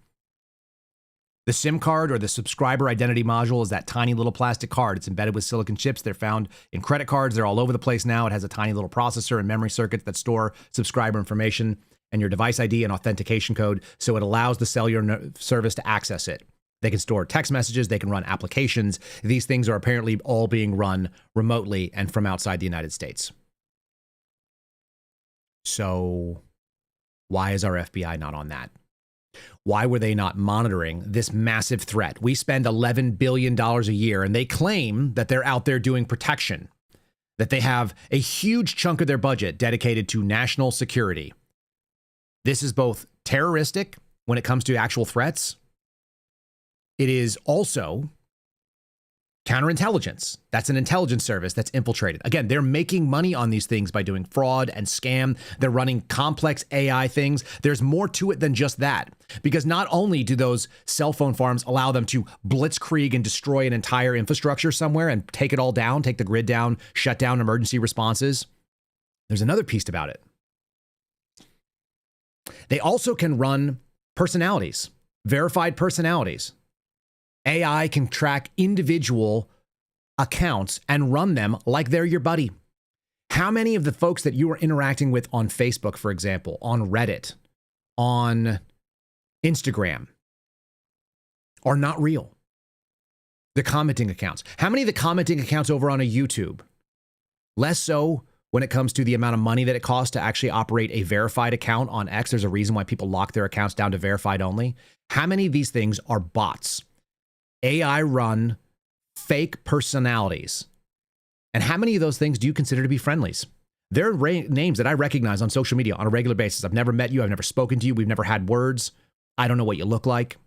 The SIM card, or the subscriber identity module, is that tiny little plastic card. It's embedded with silicon chips. They're found in credit cards. They're all over the place now. It has a tiny little processor and memory circuits that store subscriber information and your device ID and authentication code, so it allows the cellular service to access it. They can store text messages. They can run applications. These things are apparently all being run remotely and from outside the United States. So why is our FBI not on that? Why were they not monitoring this massive threat? We spend $11 billion a year, and they claim that they're out there doing protection, that they have a huge chunk of their budget dedicated to national security. This is both terroristic when it comes to actual threats. It is also Counterintelligence. That's an intelligence service that's infiltrated. Again, they're making money on these things by doing fraud and scam. They're running complex AI things. There's more to it than just that. Because not only do those cell phone farms allow them to blitzkrieg and destroy an entire infrastructure somewhere and take it all down, take the grid down, shut down emergency responses, there's another piece about it. They also can run personalities, verified personalities. AI can track individual accounts and run them like they're your buddy. How many of the folks that you are interacting with on Facebook, for example, on Reddit, on Instagram, are not real? The commenting accounts. How many of the commenting accounts over on a YouTube? Less so when it comes to the amount of money that it costs to actually operate a verified account on X. There's a reason why people lock their accounts down to verified only. How many of these things are bots? AI run fake personalities. And how many of those things do you consider to be friendlies? They're names that I recognize on social media on a regular basis. I've never met you. I've never spoken to you. We've never had words. I don't know what you look like.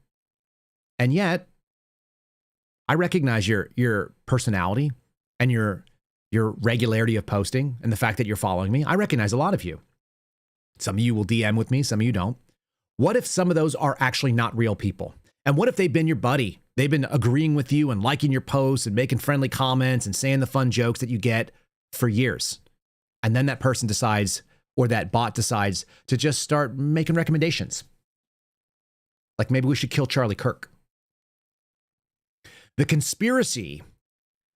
And yet, I recognize your personality and your regularity of posting and the fact that you're following me. I recognize a lot of you. Some of you will DM with me. Some of you don't. What if some of those are actually not real people? And what if they've been your buddy? They've been agreeing with you and liking your posts and making friendly comments and saying the fun jokes that you get for years. And then that person decides, or that bot decides, to just start making recommendations. Like maybe we should kill Charlie Kirk. The conspiracy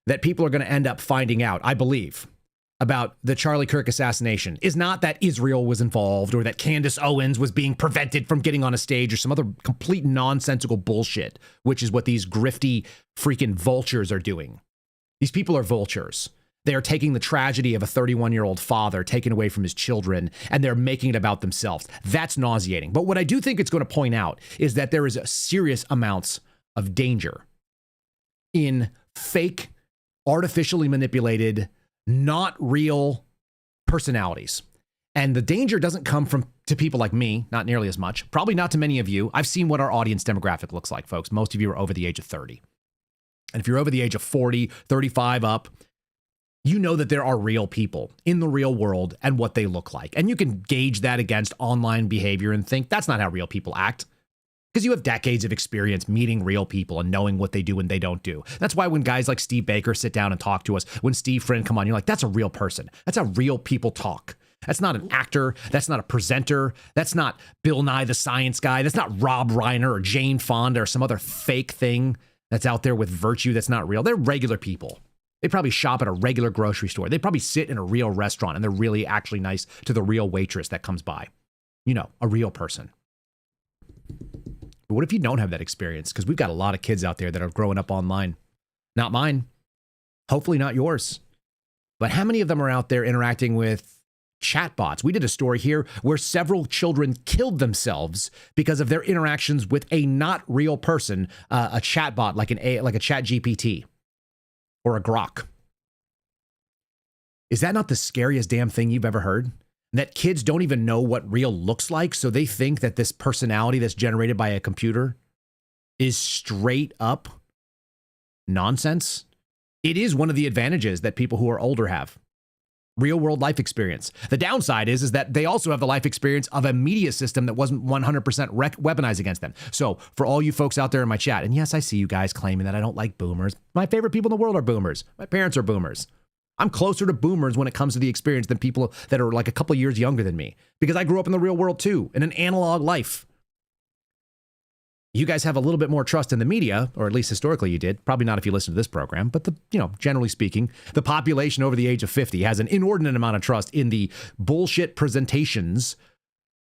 that people are going to end up finding out, I believe, about the Charlie Kirk assassination is not that Israel was involved or that Candace Owens was being prevented from getting on a stage or some other complete nonsensical bullshit, which is what these grifty freaking vultures are doing. These people are vultures. They are taking the tragedy of a 31-year-old father taken away from his children, and they're making it about themselves. That's nauseating. But what I do think it's going to point out is that there is a serious amounts of danger in fake, artificially manipulated, not real personalities. And the danger doesn't come to people like me, not nearly as much, probably not to many of you. I've seen what our audience demographic looks like, folks. Most of you are over the age of 30. And if you're over the age of 40, 35 up, you know that there are real people in the real world and what they look like. And you can gauge that against online behavior and think that's not how real people act. Because you have decades of experience meeting real people and knowing what they do and they don't do. That's why when guys like Steve Baker sit down and talk to us, when Steve Friend come on, you're like, that's a real person. That's how real people talk. That's not an actor. That's not a presenter. That's not Bill Nye the Science Guy. That's not Rob Reiner or Jane Fonda or some other fake thing that's out there with virtue that's not real. They're regular people. They probably shop at a regular grocery store. They probably sit in a real restaurant and they're really actually nice to the real waitress that comes by. You know, a real person. But what if you don't have that experience? Because we've got a lot of kids out there that are growing up online. Not mine. Hopefully not yours. But how many of them are out there interacting with chatbots? We did a story here where several children killed themselves because of their interactions with a not real person, a chatbot like a chat GPT or a Grok. Is that not the scariest damn thing you've ever heard? That kids don't even know what real looks like, so they think that this personality that's generated by a computer is straight up nonsense. It is one of the advantages that people who are older have. Real world life experience. The downside is that they also have the life experience of a media system that wasn't 100% weaponized against them. So for all you folks out there in my chat, and yes, I see you guys claiming that I don't like boomers. My favorite people in the world are boomers. My parents are boomers. I'm closer to boomers when it comes to the experience than people that are like a couple years younger than me, because I grew up in the real world too, in an analog life. You guys have a little bit more trust in the media, or at least historically you did. Probably not if you listen to this program, but generally speaking, the population over the age of 50 has an inordinate amount of trust in the bullshit presentations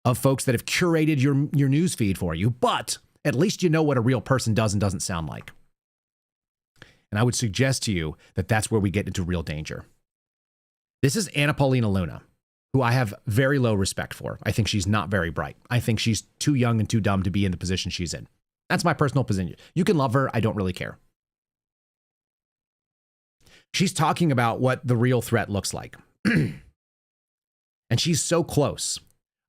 of folks that have curated your news feed for you. But at least you know what a real person does and doesn't sound like. And I would suggest to you that that's where we get into real danger. This is Anna Paulina Luna, who I have very low respect for. I think she's not very bright. I think she's too young and too dumb to be in the position she's in. That's my personal opinion. You can love her. I don't really care. She's talking about what the real threat looks like. And she's so close.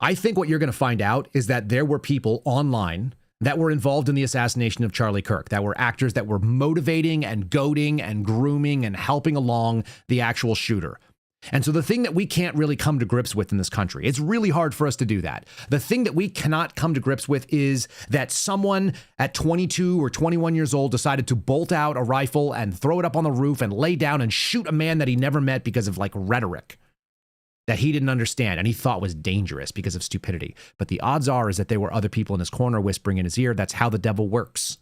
I think what you're going to find out is that there were people online that were involved in the assassination of Charlie Kirk, that were actors that were motivating and goading and grooming and helping along the actual shooter. And so the thing that we can't really come to grips with in this country, it's really hard for us to do that. The thing that we cannot come to grips with is that someone at 22 or 21 years old decided to bolt out a rifle and throw it up on the roof and lay down and shoot a man that he never met because of like rhetoric that he didn't understand and he thought was dangerous because of stupidity. But the odds are is that there were other people in his corner whispering in his ear. That's how the devil works.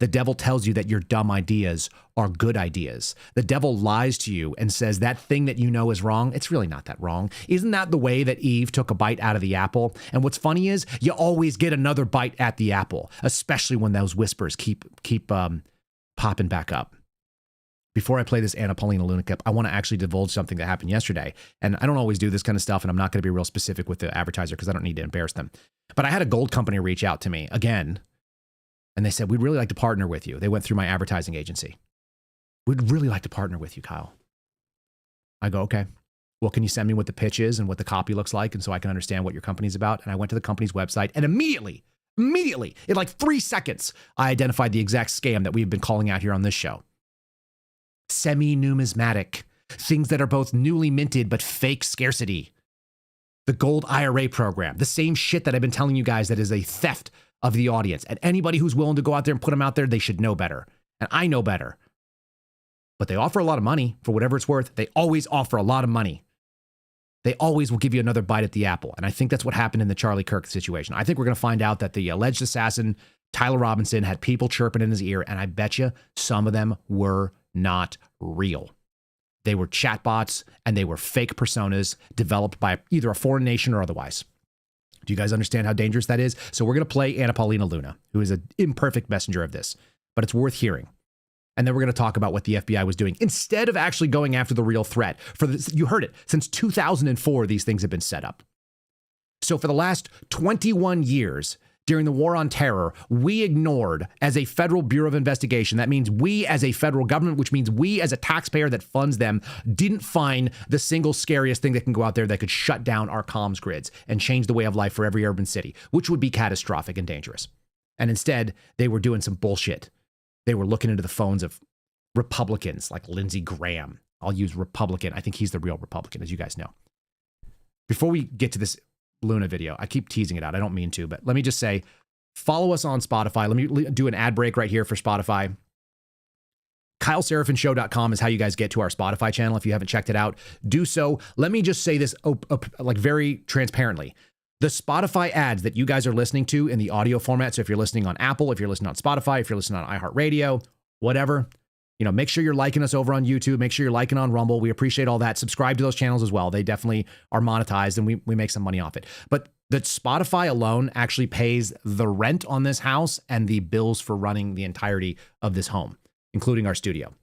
The devil tells you that your dumb ideas are good ideas. The devil lies to you and says that thing that you know is wrong, it's really not that wrong. Isn't that the way that Eve took a bite out of the apple? And what's funny is you always get another bite at the apple, especially when those whispers keep popping back up. Before I play this Anna Paulina Luna clip, I want to actually divulge something that happened yesterday. And I don't always do this kind of stuff, and I'm not going to be real specific with the advertiser because I don't need to embarrass them. But I had a gold company reach out to me again. And they said, we'd really like to partner with you. They went through my advertising agency. We'd really like to partner with you, Kyle. I go, okay. Well, can you send me what the pitch is and what the copy looks like? And so I can understand what your company's about. And I went to the company's website and immediately, in like 3 seconds, I identified the exact scam that we've been calling out here on this show. Semi-numismatic. Things that are both newly minted but fake scarcity. The gold IRA program. The same shit that I've been telling you guys that is a theft of the audience. And anybody who's willing to go out there and put them out there, they should know better. And I know better. But they offer a lot of money for whatever it's worth. They always offer a lot of money. They always will give you another bite at the apple. And I think that's what happened in the Charlie Kirk situation. I think we're going to find out that the alleged assassin, Tyler Robinson, had people chirping in his ear. And I bet you some of them were not real. They were chatbots and they were fake personas developed by either a foreign nation or otherwise. Do you guys understand how dangerous that is? So we're going to play Anna Paulina Luna, who is an imperfect messenger of this, but it's worth hearing. And then we're going to talk about what the FBI was doing instead of actually going after the real threat. For this, you heard it. Since 2004, these things have been set up. So for the last 21 years, during the war on terror, we ignored, as a federal Bureau of Investigation, that means we as a federal government, which means we as a taxpayer that funds them, didn't find the single scariest thing that can go out there that could shut down our comms grids and change the way of life for every urban city, which would be catastrophic and dangerous. And instead, they were doing some bullshit. They were looking into the phones of Republicans like Lindsey Graham. I'll use Republican. I think he's the real Republican, as you guys know. Before we get to this Luna video, I keep teasing it out. I don't mean to, but let me just say, follow us on Spotify. Let me do an ad break right here for Spotify. KyleSerafinshow.com is how you guys get to our Spotify channel. If you haven't checked it out, do so. Let me just say this like very transparently. The Spotify ads that you guys are listening to in the audio format, so if you're listening on Apple, if you're listening on Spotify, if you're listening on iHeartRadio, whatever, make sure you're liking us over on YouTube. Make sure you're liking on Rumble. We appreciate all that. Subscribe to those channels as well. They definitely are monetized and we make some money off it. But the Spotify alone actually pays the rent on this house and the bills for running the entirety of this home, including our studio.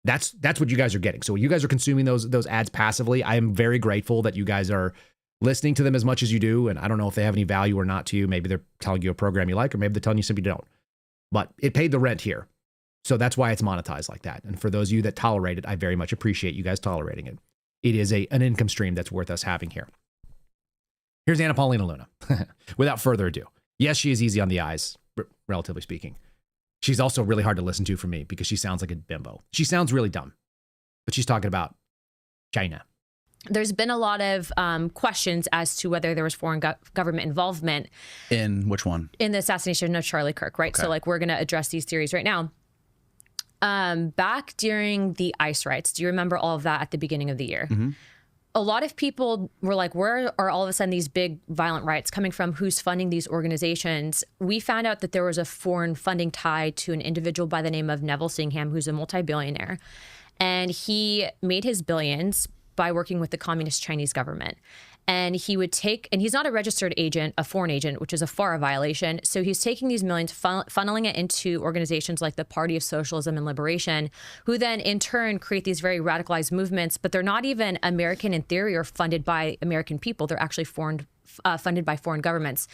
That's what you guys are getting. So you guys are consuming those ads passively. I am very grateful that you guys are listening to them as much as you do. And I don't know if they have any value or not to you. Maybe they're telling you a program you like, or maybe they're telling you simply don't. But it paid the rent here. So that's why it's monetized like that. And for those of you that tolerate it, I very much appreciate you guys tolerating it. It is an income stream that's worth us having here. Here's Anna Paulina Luna. Without further ado. Yes, she is easy on the eyes, relatively speaking. She's also really hard to listen to for me because she sounds like a bimbo. She sounds really dumb, but she's talking about China. There's been a lot of questions as to whether there was foreign government involvement. In which one? In the assassination of Charlie Kirk, right? Okay. So we're going to address these theories right now. Back during the ICE riots, do you remember all of that at the beginning of the year? Mm-hmm. A lot of people were like, where are all of a sudden these big violent riots coming from? Who's funding these organizations? We found out that there was a foreign funding tied to an individual by the name of Neville Singham, who's a multi-billionaire. And he made his billions by working with the communist Chinese government. And he would take, and he's not a registered agent, a foreign agent, which is a FARA violation. So he's taking these millions, funneling it into organizations like the Party of Socialism and Liberation, who then in turn create these very radicalized movements, but they're not even American in theory or funded by American people. They're actually funded by foreign governments.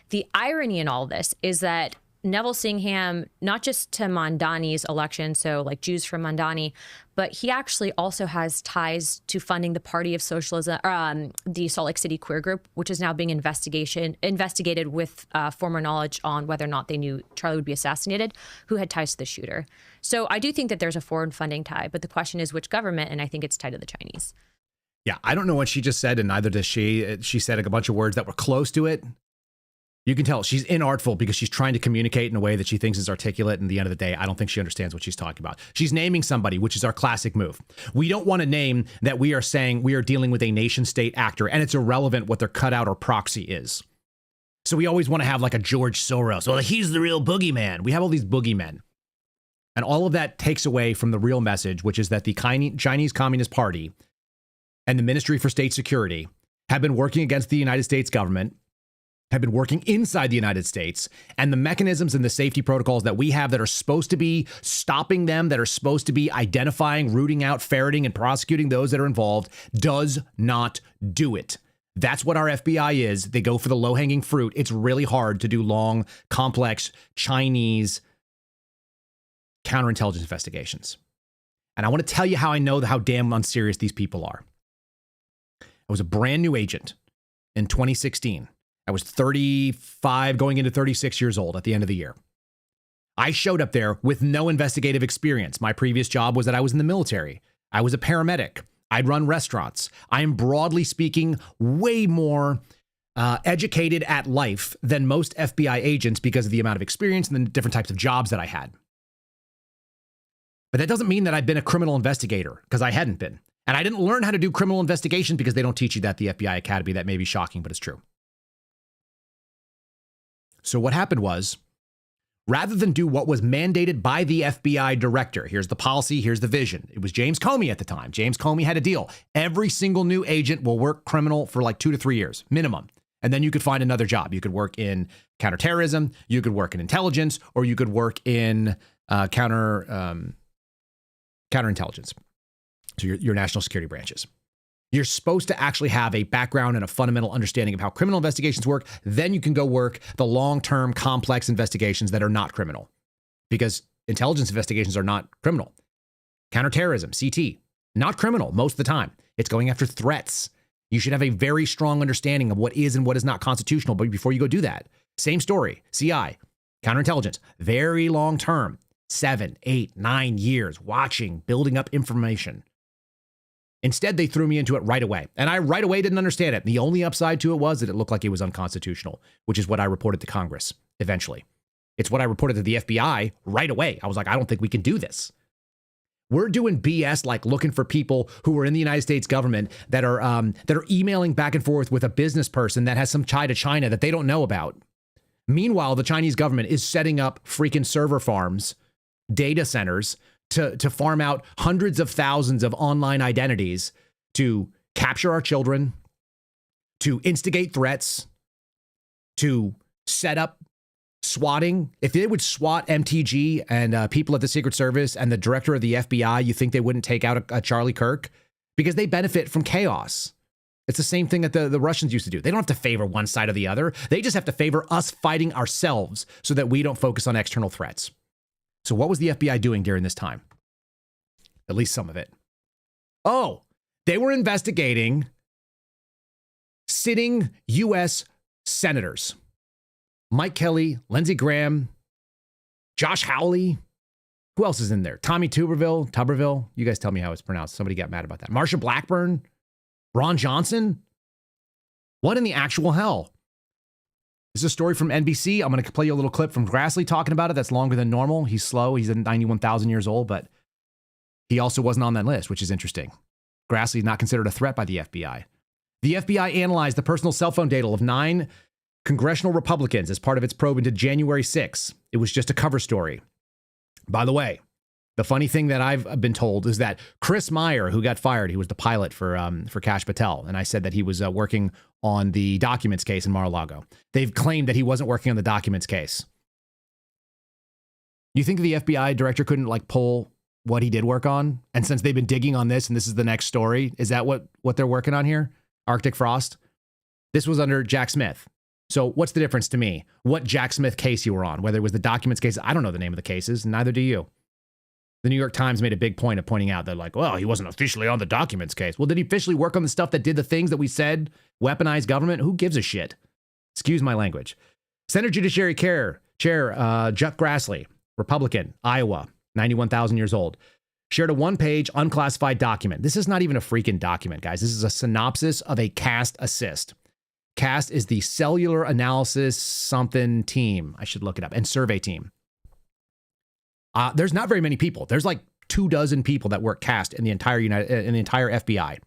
The irony in all of this is that Neville Singham, not just to Mamdani's election, so like Jews from Mamdani, but he actually also has ties to funding the Party of Socialism, the Salt Lake City queer group, which is now being investigated with former knowledge on whether or not they knew Charlie would be assassinated, who had ties to the shooter. So I do think that there's a foreign funding tie, but the question is which government, and I think it's tied to the Chinese. Yeah, I don't know what she just said, and neither does she. She said a bunch of words that were close to it. You can tell she's inartful because she's trying to communicate in a way that she thinks is articulate. And at the end of the day, I don't think she understands what she's talking about. She's naming somebody, which is our classic move. We don't want to name that we are saying we are dealing with a nation state actor, and it's irrelevant what their cutout or proxy is. So we always want to have like a George Soros. Well, he's the real boogeyman. We have all these boogeymen. And all of that takes away from the real message, which is that the Chinese Communist Party and the Ministry for State Security have been working against the United States government, have been working inside the United States, and the mechanisms and the safety protocols that we have that are supposed to be stopping them, that are supposed to be identifying, rooting out, ferreting, and prosecuting those that are involved, does not do it. That's what our FBI is. They go for the low-hanging fruit. It's really hard to do long, complex Chinese counterintelligence investigations. And I want to tell you how I know how damn unserious these people are. I was a brand new agent in 2016. I was 35, going into 36 years old at the end of the year. I showed up there with no investigative experience. My previous job was that I was in the military. I was a paramedic. I'd run restaurants. I am, broadly speaking, way more educated at life than most FBI agents because of the amount of experience and the different types of jobs that I had. But that doesn't mean that I've been a criminal investigator, because I hadn't been. And I didn't learn how to do criminal investigation because they don't teach you that at the FBI Academy. That may be shocking, but it's true. So what happened was, rather than do what was mandated by the FBI director, here's the policy, here's the vision. It was James Comey at the time. James Comey had a deal. Every single new agent will work criminal for like 2 to 3 years, minimum. And then you could find another job. You could work in counterterrorism, you could work in intelligence, or you could work in counterintelligence. So your national security branches. You're supposed to actually have a background and a fundamental understanding of how criminal investigations work. Then you can go work the long-term complex investigations that are not criminal, because intelligence investigations are not criminal. Counterterrorism, CT, not criminal most of the time. It's going after threats. You should have a very strong understanding of what is and what is not constitutional. But before you go do that, same story, CI, counterintelligence, very long-term, 7, 8, 9 years, watching, building up information. Instead, they threw me into it right away. And I right away didn't understand it. The only upside to it was that it looked like it was unconstitutional, which is what I reported to Congress eventually. It's what I reported to the FBI right away. I was like, I don't think we can do this. We're doing BS like looking for people who are in the United States government that are emailing back and forth with a business person that has some tie to China that they don't know about. Meanwhile, the Chinese government is setting up freaking server farms, data centers, to farm out hundreds of thousands of online identities to capture our children, to instigate threats, to set up swatting. If they would SWAT MTG and people at the Secret Service and the director of the FBI, you think they wouldn't take out a Charlie Kirk? Because they benefit from chaos. It's the same thing that the Russians used to do. They don't have to favor one side or the other. They just have to favor us fighting ourselves so that we don't focus on external threats. So what was the FBI doing during this time? At least some of it. Oh, they were investigating sitting U.S. senators. Mike Kelly, Lindsey Graham, Josh Hawley. Who else is in there? Tommy Tuberville. You guys tell me how it's pronounced. Somebody got mad about that. Marsha Blackburn, Ron Johnson. What in the actual hell? This is a story from NBC. I'm going to play you a little clip from Grassley talking about it. That's longer than normal. He's slow. He's 91,000 years old, but he also wasn't on that list, which is interesting. Grassley is not considered a threat by the FBI. The FBI analyzed the personal cell phone data of 9 congressional Republicans as part of its probe into January 6. It was just a cover story. By the way, the funny thing that I've been told is that Chris Meyer, who got fired, he was the pilot for Kash Patel, and I said that he was working on the documents case in Mar-a-Lago. They've claimed that he wasn't working on the documents case. You think the FBI director couldn't pull what he did work on? And since they've been digging on this and this is the next story, is that what they're working on here? Arctic Frost? This was under Jack Smith. So what's the difference to me? What Jack Smith case you were on, whether it was the documents case, I don't know the name of the cases, neither do you. The New York Times made a big point of pointing out that, like, well, he wasn't officially on the documents case. Well, did he officially work on the stuff that did the things that we said weaponized government? Who gives a shit? Excuse my language. Senate Judiciary Chair Chuck Grassley, Republican, Iowa, 91,000 years old, shared a one-page unclassified document. This is not even a freaking document, guys. This is a synopsis of a CAST assist. CAST is the Cellular Analysis something team. I should look it up. And survey team. There's not very many people. There's like 24 people that work CAST in the entire FBI.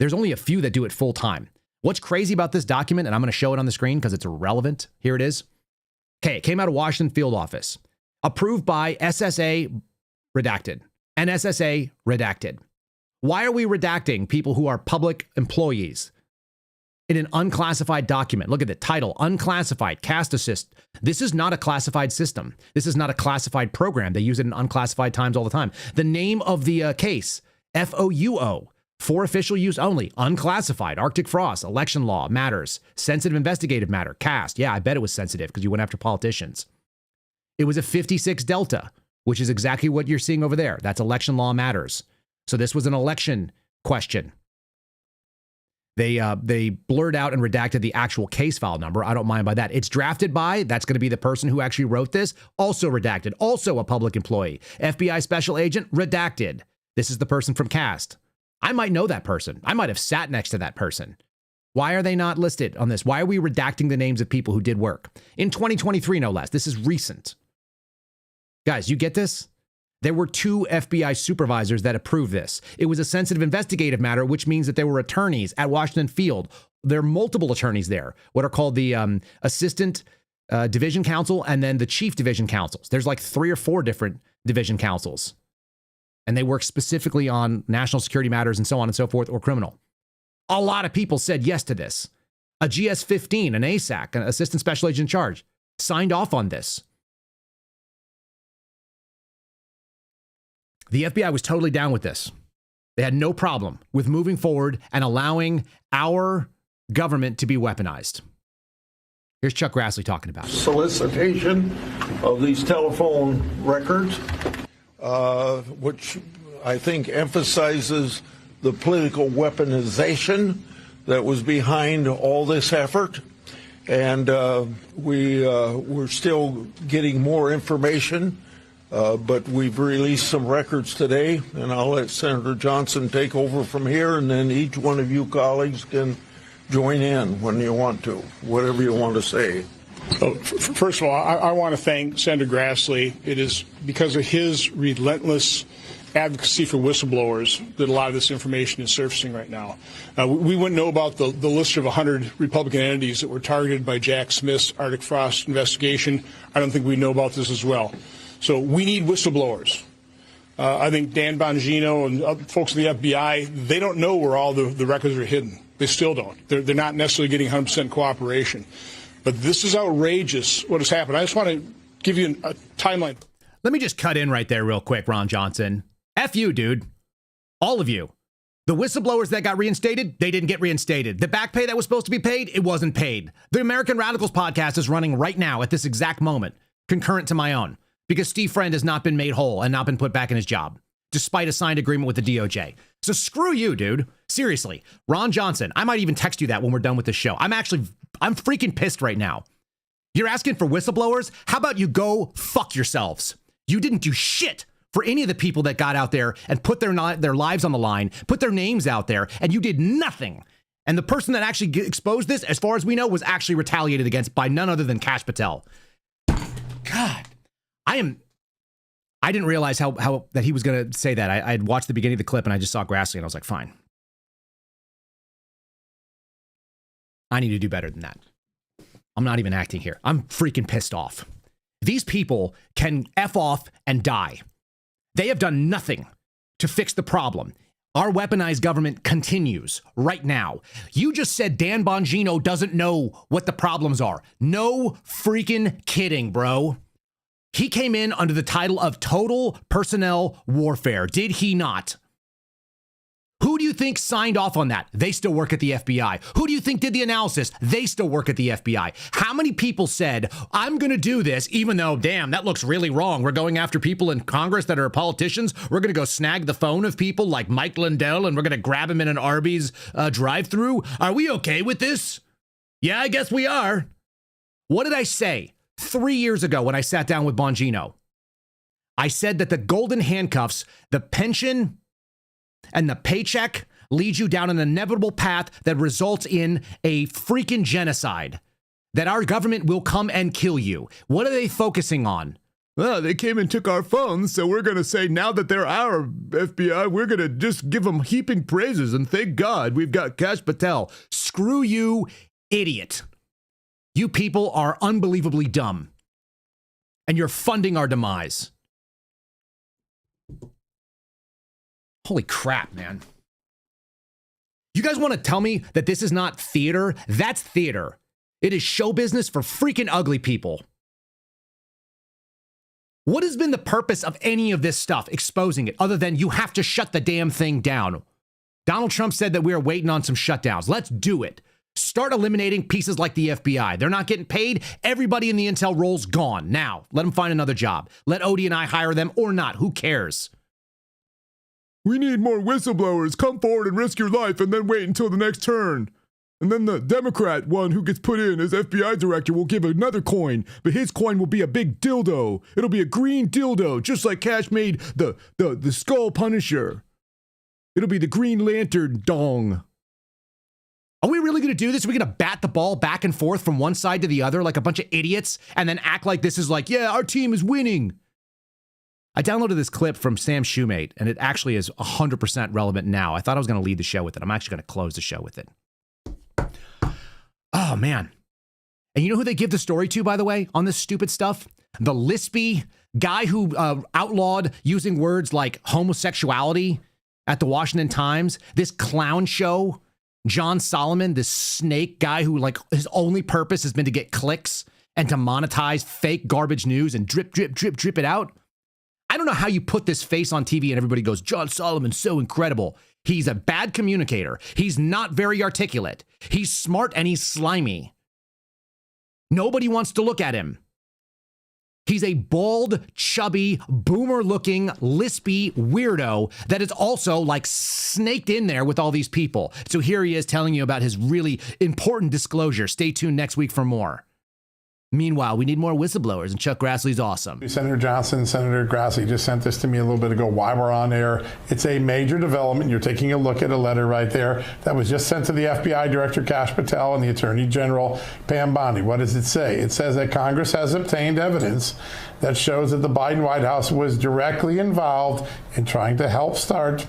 There's only a few that do it full time. What's crazy about this document, and I'm going to show it on the screen because it's irrelevant. Here it is. Okay, it came out of Washington field office. Approved by SSA, redacted. NSSA, redacted. Why are we redacting people who are public employees in an unclassified document? Look at the title, unclassified, CAST assist. This is not a classified system. This is not a classified program. They use it in unclassified times all the time. The name of the case, FOUO, for official use only, unclassified, Arctic frost, election law, matters, sensitive investigative matter, CAST. Yeah, I bet it was sensitive because you went after politicians. It was a 56 Delta, which is exactly what you're seeing over there. That's election law matters. So this was an election question. They blurred out and redacted the actual case file number. I don't mind by that. It's drafted by, that's going to be the person who actually wrote this, also redacted, also a public employee. FBI special agent, redacted. This is the person from CAST. I might know that person. I might have sat next to that person. Why are they not listed on this? Why are we redacting the names of people who did work? In 2023, no less. This is recent. Guys, you get this? There were 2 FBI supervisors that approved this. It was a sensitive investigative matter, which means that there were attorneys at Washington Field. There are multiple attorneys there, what are called the assistant division counsel and then the chief division counsels. There's like 3 or 4 different division counsels. And they work specifically on national security matters and so on and so forth, or criminal. A lot of people said yes to this. A GS-15, an ASAC, an assistant special agent in charge, signed off on this. The FBI was totally down with this. They had no problem with moving forward and allowing our government to be weaponized. Here's Chuck Grassley talking about it. Solicitation of these telephone records, which I think emphasizes the political weaponization that was behind all this effort. And we're still getting more information. But we've released some records today, and I'll let Senator Johnson take over from here, and then each one of you colleagues can join in when you want to, whatever you want to say. First of all, I want to thank Senator Grassley. It is because of his relentless advocacy for whistleblowers that a lot of this information is surfacing right now. We wouldn't know about the list of 100 Republican entities that were targeted by Jack Smith's Arctic frost investigation. I don't think we know about this as well. So we need whistleblowers. I think Dan Bongino and other folks in the FBI, they don't know where all the records are hidden. They still don't. They're not necessarily getting 100% cooperation. But this is outrageous what has happened. I just want to give you a timeline. Let me just cut in right there real quick, Ron Johnson. F you, dude. All of you. The whistleblowers that got reinstated, they didn't get reinstated. The back pay that was supposed to be paid, it wasn't paid. The American Radicals podcast is running right now at this exact moment, concurrent to my own. Because Steve Friend has not been made whole and not been put back in his job, despite a signed agreement with the DOJ. So screw you, dude. Seriously. Ron Johnson, I might even text you that when we're done with the show. I'm freaking pissed right now. You're asking for whistleblowers? How about you go fuck yourselves? You didn't do shit for any of the people that got out there and put their lives on the line, put their names out there, and you did nothing. And the person that actually exposed this, as far as we know, was actually retaliated against by none other than Kash Patel. God. I didn't realize how that he was going to say that. I had watched the beginning of the clip and I just saw Grassley and I was like, fine. I need to do better than that. I'm not even acting here. I'm freaking pissed off. These people can F off and die. They have done nothing to fix the problem. Our weaponized government continues right now. You just said Dan Bongino doesn't know what the problems are. No freaking kidding, bro. He came in under the title of total personnel warfare, did he not? Who do you think signed off on that? They still work at the FBI. Who do you think did the analysis? They still work at the FBI. How many people said, I'm going to do this, even though, damn, that looks really wrong. We're going after people in Congress that are politicians. We're going to go snag the phone of people like Mike Lindell, and we're going to grab him in an Arby's drive-thru. Are we okay with this? Yeah, I guess we are. What did I say 3 years ago when I sat down with Bongino? I said that the golden handcuffs, the pension, and the paycheck leads you down an inevitable path that results in a freaking genocide, that our government will come and kill you. What are they focusing on? Well, they came and took our phones, so we're going to say now that they're our FBI, we're going to just give them heaping praises, and thank God we've got Kash Patel. Screw you, idiot. You people are unbelievably dumb, and you're funding our demise. Holy crap, man. You guys want to tell me that this is not theater? That's theater. It is show business for freaking ugly people. What has been the purpose of any of this stuff, exposing it, other than you have to shut the damn thing down? Donald Trump said that we are waiting on some shutdowns. Let's do it. Start eliminating pieces like the FBI. They're not getting paid. Everybody in the intel role's gone. Now, let them find another job. Let Odie and I hire them or not. Who cares? We need more whistleblowers. Come forward and risk your life and then wait until the next turn. And then the Democrat one who gets put in as FBI director will give another coin, but his coin will be a big dildo. It'll be a green dildo, just like Kash made the Skull Punisher. It'll be the Green Lantern dong. Are we really going to do this? Are we going to bat the ball back and forth from one side to the other like a bunch of idiots and then act like this is like, yeah, our team is winning? I downloaded this clip from Sam Shoemate, and it actually is 100% relevant now. I thought I was going to lead the show with it. I'm actually going to close the show with it. Oh, man. And you know who they give the story to, by the way, on this stupid stuff? The lispy guy who outlawed using words like homosexuality at the Washington Times. This clown show, John Solomon, this snake guy who, like, his only purpose has been to get clicks and to monetize fake garbage news and drip, drip, drip, drip it out. I don't know how you put this face on TV and everybody goes, John Solomon's so incredible. He's a bad communicator. He's not very articulate. He's smart and he's slimy. Nobody wants to look at him. He's a bald, chubby, boomer-looking, lispy weirdo that is also like snaked in there with all these people. So here he is telling you about his really important disclosure. Stay tuned next week for more. Meanwhile, we need more whistleblowers, and Chuck Grassley's awesome. Senator Johnson, Senator Grassley just sent this to me a little bit ago while we're on air. It's a major development. You're taking a look at a letter right there that was just sent to the FBI Director Kash Patel and the Attorney General Pam Bondi. What does it say? It says that Congress has obtained evidence that shows that the Biden White House was directly involved in trying to help start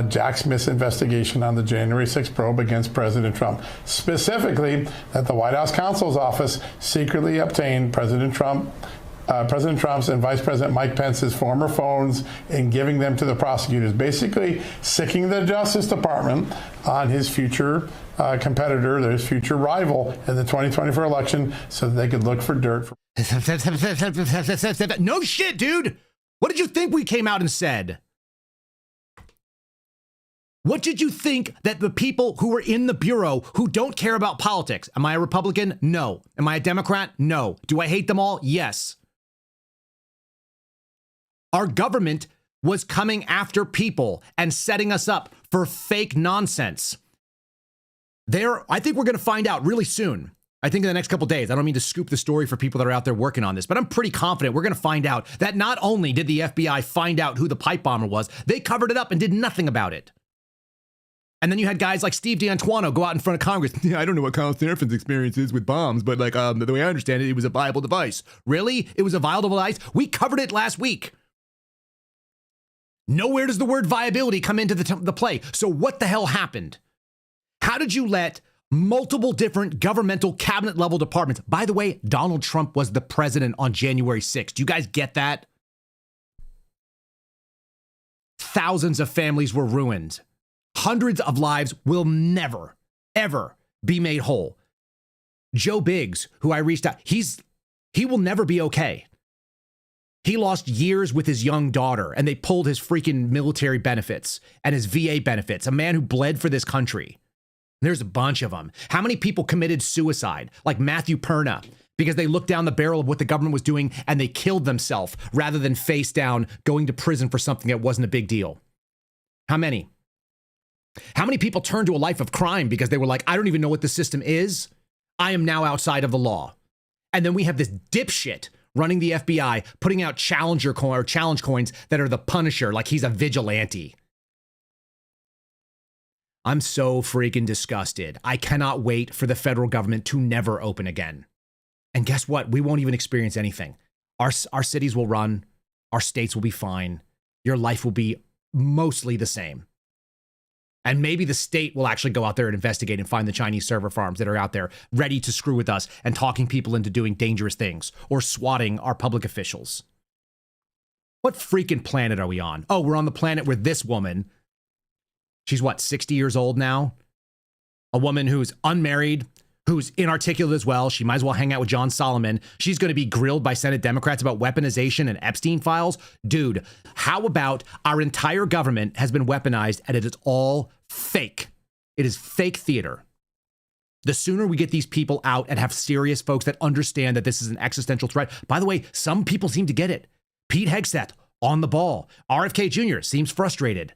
Jack Smith's investigation on the January 6th probe against President Trump. Specifically, that the White House counsel's office secretly obtained President Trump's and Vice President Mike Pence's former phones and giving them to the prosecutors, basically sicking the Justice Department on his future competitor, his future rival in the 2024 election so that they could look for dirt. No shit, dude. What did you think we came out and said? What did you think that the people who were in the Bureau who don't care about politics? Am I a Republican? No. Am I a Democrat? No. Do I hate them all? Yes. Our government was coming after people and setting us up for fake nonsense. I think we're going to find out really soon. I think in the next couple days. I don't mean to scoop the story for people that are out there working on this, but I'm pretty confident we're going to find out that not only did the FBI find out who the pipe bomber was, they covered it up and did nothing about it. And then you had guys like Steve D'Antuono go out in front of Congress. Yeah, I don't know what Colin Seraphin's experience is with bombs, but like the way I understand it, it was a viable device. Really? It was a viable device? We covered it last week. Nowhere does the word viability come into the play. So what the hell happened? How did you let multiple different governmental cabinet level departments? By the way, Donald Trump was the president on January 6th. Do you guys get that? Thousands of families were ruined. Hundreds of lives will never, ever be made whole. Joe Biggs, who I reached out, he will never be okay. He lost years with his young daughter, and they pulled his freaking military benefits and his VA benefits, a man who bled for this country. There's a bunch of them. How many people committed suicide, like Matthew Perna, because they looked down the barrel of what the government was doing and they killed themselves rather than face down going to prison for something that wasn't a big deal? How many? How many people turned to a life of crime because they were like, I don't even know what the system is. I am now outside of the law. And then we have this dipshit running the FBI, putting out challenge coins that are the Punisher, like he's a vigilante. I'm so freaking disgusted. I cannot wait for the federal government to never open again. And guess what? We won't even experience anything. Our cities will run. Our states will be fine. Your life will be mostly the same. And maybe the state will actually go out there and investigate and find the Chinese server farms that are out there ready to screw with us and talking people into doing dangerous things or swatting our public officials. What freaking planet are we on? Oh, we're on the planet where this woman, she's what, 60 years old now? A woman who's unmarried, who's inarticulate as well. She might as well hang out with John Solomon. She's going to be grilled by Senate Democrats about weaponization and Epstein files. Dude, how about our entire government has been weaponized and it is all fake? It is fake theater. The sooner we get these people out and have serious folks that understand that this is an existential threat. By the way, some people seem to get it. Pete Hegseth on the ball. RFK Jr. seems frustrated.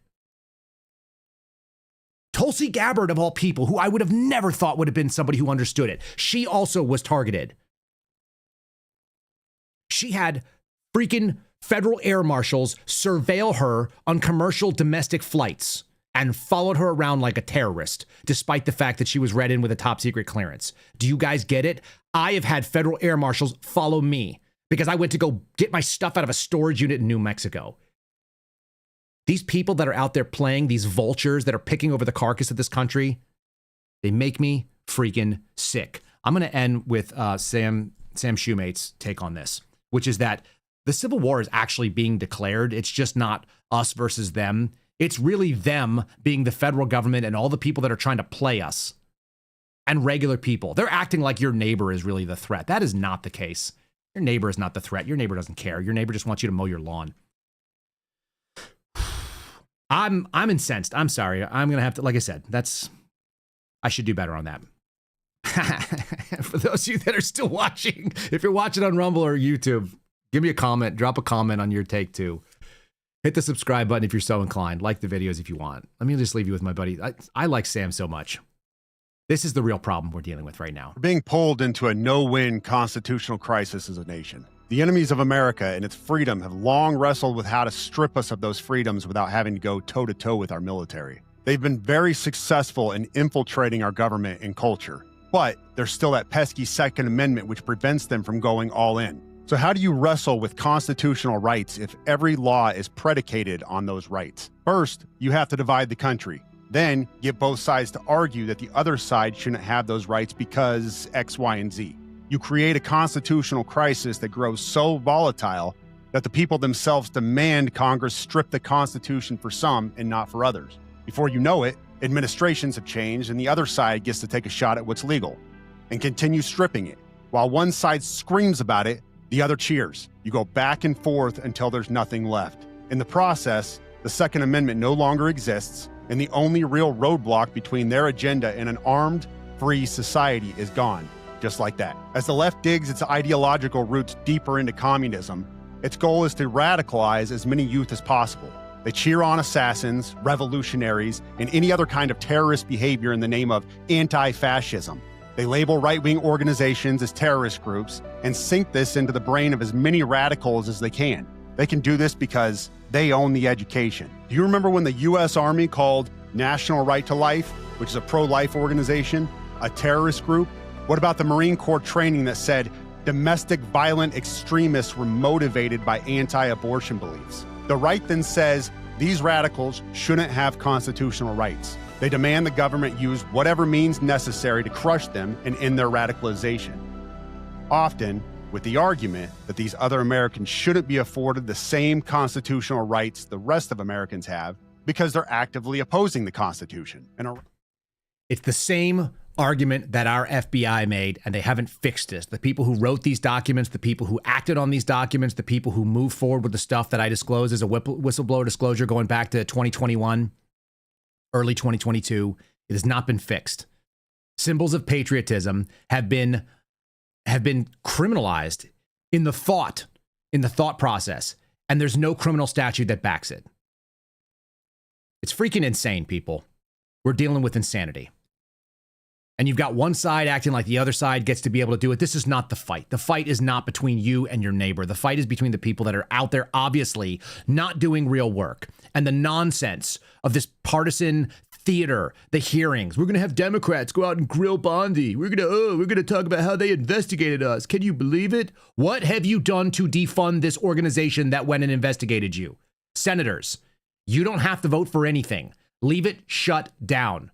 Tulsi Gabbard, of all people, who I would have never thought would have been somebody who understood it. She also was targeted. She had freaking federal air marshals surveil her on commercial domestic flights and followed her around like a terrorist, despite the fact that she was read in with a top secret clearance. Do you guys get it? I have had federal air marshals follow me because I went to go get my stuff out of a storage unit in New Mexico. These people that are out there playing, these vultures that are picking over the carcass of this country, they make me freaking sick. I'm going to end with Sam Shoemate's take on this, which is that the Civil War is actually being declared. It's just not us versus them. It's really them being the federal government and all the people that are trying to play us and regular people. They're acting like your neighbor is really the threat. That is not the case. Your neighbor is not the threat. Your neighbor doesn't care. Your neighbor just wants you to mow your lawn. I'm incensed. I'm sorry. I'm going to have to, like I said, I should do better on that. For those of you that are still watching, if you're watching on Rumble or YouTube, give me a comment, drop a comment on your take too. Hit the subscribe button if you're so inclined. Like the videos if you want. Let me just leave you with my buddy. I like Sam so much. This is the real problem we're dealing with right now. We're being pulled into a no-win constitutional crisis as a nation. The enemies of America and its freedom have long wrestled with how to strip us of those freedoms without having to go toe-to-toe with our military. They've been very successful in infiltrating our government and culture, but there's still that pesky Second Amendment which prevents them from going all in. So how do you wrestle with constitutional rights if every law is predicated on those rights? First, you have to divide the country. Then get both sides to argue that the other side shouldn't have those rights because X, Y, and Z. You create a constitutional crisis that grows so volatile that the people themselves demand Congress strip the Constitution for some and not for others. Before you know it, administrations have changed and the other side gets to take a shot at what's legal and continue stripping it. While one side screams about it, the other cheers. You go back and forth until there's nothing left. In the process, the Second Amendment no longer exists, and the only real roadblock between their agenda and an armed, free society is gone. Just like that. As the left digs its ideological roots deeper into communism, its goal is to radicalize as many youth as possible. They cheer on assassins, revolutionaries, and any other kind of terrorist behavior in the name of anti-fascism. They label right-wing organizations as terrorist groups and sink this into the brain of as many radicals as they can. They can do this because they own the education. Do you remember when the U.S. Army called National Right to Life, which is a pro-life organization, a terrorist group? What about the Marine Corps training that said domestic violent extremists were motivated by anti-abortion beliefs? The right then says these radicals shouldn't have constitutional rights. They demand the government use whatever means necessary to crush them and end their radicalization. Often with the argument that these other Americans shouldn't be afforded the same constitutional rights the rest of Americans have because they're actively opposing the Constitution. It's the same argument that our FBI made, and they haven't fixed this. The people who wrote these documents, the people who acted on these documents, the people who moved forward with the stuff that I disclosed as a whistleblower disclosure going back to 2021, early 2022, it has not been fixed. Symbols of patriotism have been criminalized in the thought process, and there's no criminal statute that backs it. It's freaking insane, people. We're dealing with insanity. And you've got one side acting like the other side gets to be able to do it. This is not the fight. The fight is not between you and your neighbor. The fight is between the people that are out there, obviously not doing real work. And the nonsense of this partisan theater, the hearings. We're going to have Democrats go out and grill Bondi. We're going to talk about how they investigated us. Can you believe it? What have you done to defund this organization that went and investigated you? Senators, you don't have to vote for anything. Leave it shut down.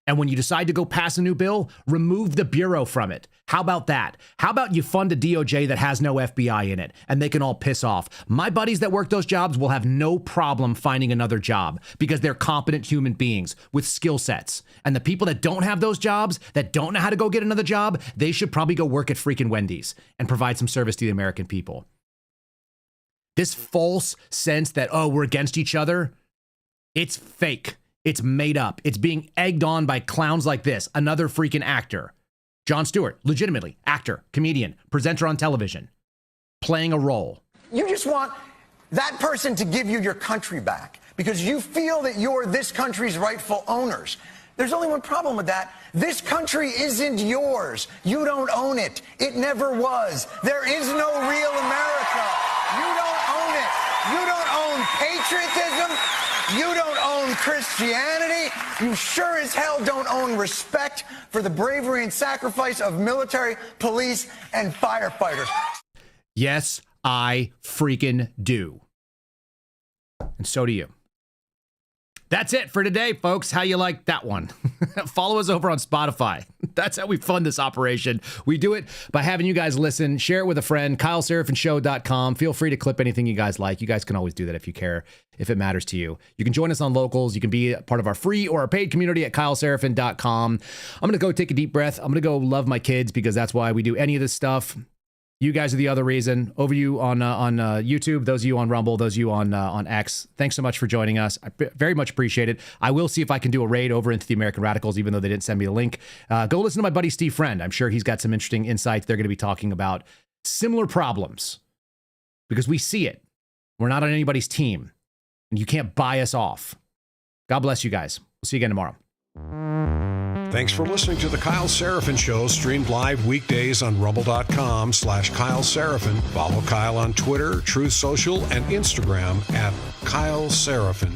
And when you decide to go pass a new bill, remove the Bureau from it. How about that? How about you fund a DOJ that has no FBI in it and they can all piss off? My buddies that work those jobs will have no problem finding another job because they're competent human beings with skill sets. And the people that don't have those jobs, that don't know how to go get another job, they should probably go work at freaking Wendy's and provide some service to the American people. This false sense that, oh, we're against each other, it's fake. It's made up. It's being egged on by clowns like this. Another freaking actor. Jon Stewart, legitimately, actor, comedian, presenter on television, playing a role. You just want that person to give you your country back because you feel that you're this country's rightful owners. There's only one problem with that. This country isn't yours. You don't own it. It never was. There is no real America. You don't own it. You don't own patriotism. You don't own Christianity. You sure as hell don't own respect for the bravery and sacrifice of military, police, and firefighters. Yes, I freaking do. And so do you. That's it for today, folks. How you like that one? Follow us over on Spotify. That's how we fund this operation. We do it by having you guys listen, share it with a friend, KyleSerafinshow.com. Feel free to clip anything you guys like. You guys can always do that if you care, if it matters to you. You can join us on Locals. You can be a part of our free or our paid community at KyleSerafin.com. I'm going to go take a deep breath. I'm going to go love my kids because that's why we do any of this stuff. You guys are the other reason. Over you on YouTube, those of you on Rumble, those of you on X. Thanks so much for joining us. I very much appreciate it. I will see if I can do a raid over into the American Radicals, even though they didn't send me the link. Go listen to my buddy Steve Friend. I'm sure he's got some interesting insights. They're going to be talking about similar problems because we see it. We're not on anybody's team, and you can't buy us off. God bless you guys. We'll see you again tomorrow. Thanks for listening to The Kyle Seraphin Show, streamed live weekdays on rumble.com/Kyle Seraphin. Follow Kyle on Twitter, Truth Social, and Instagram at Kyle Seraphin.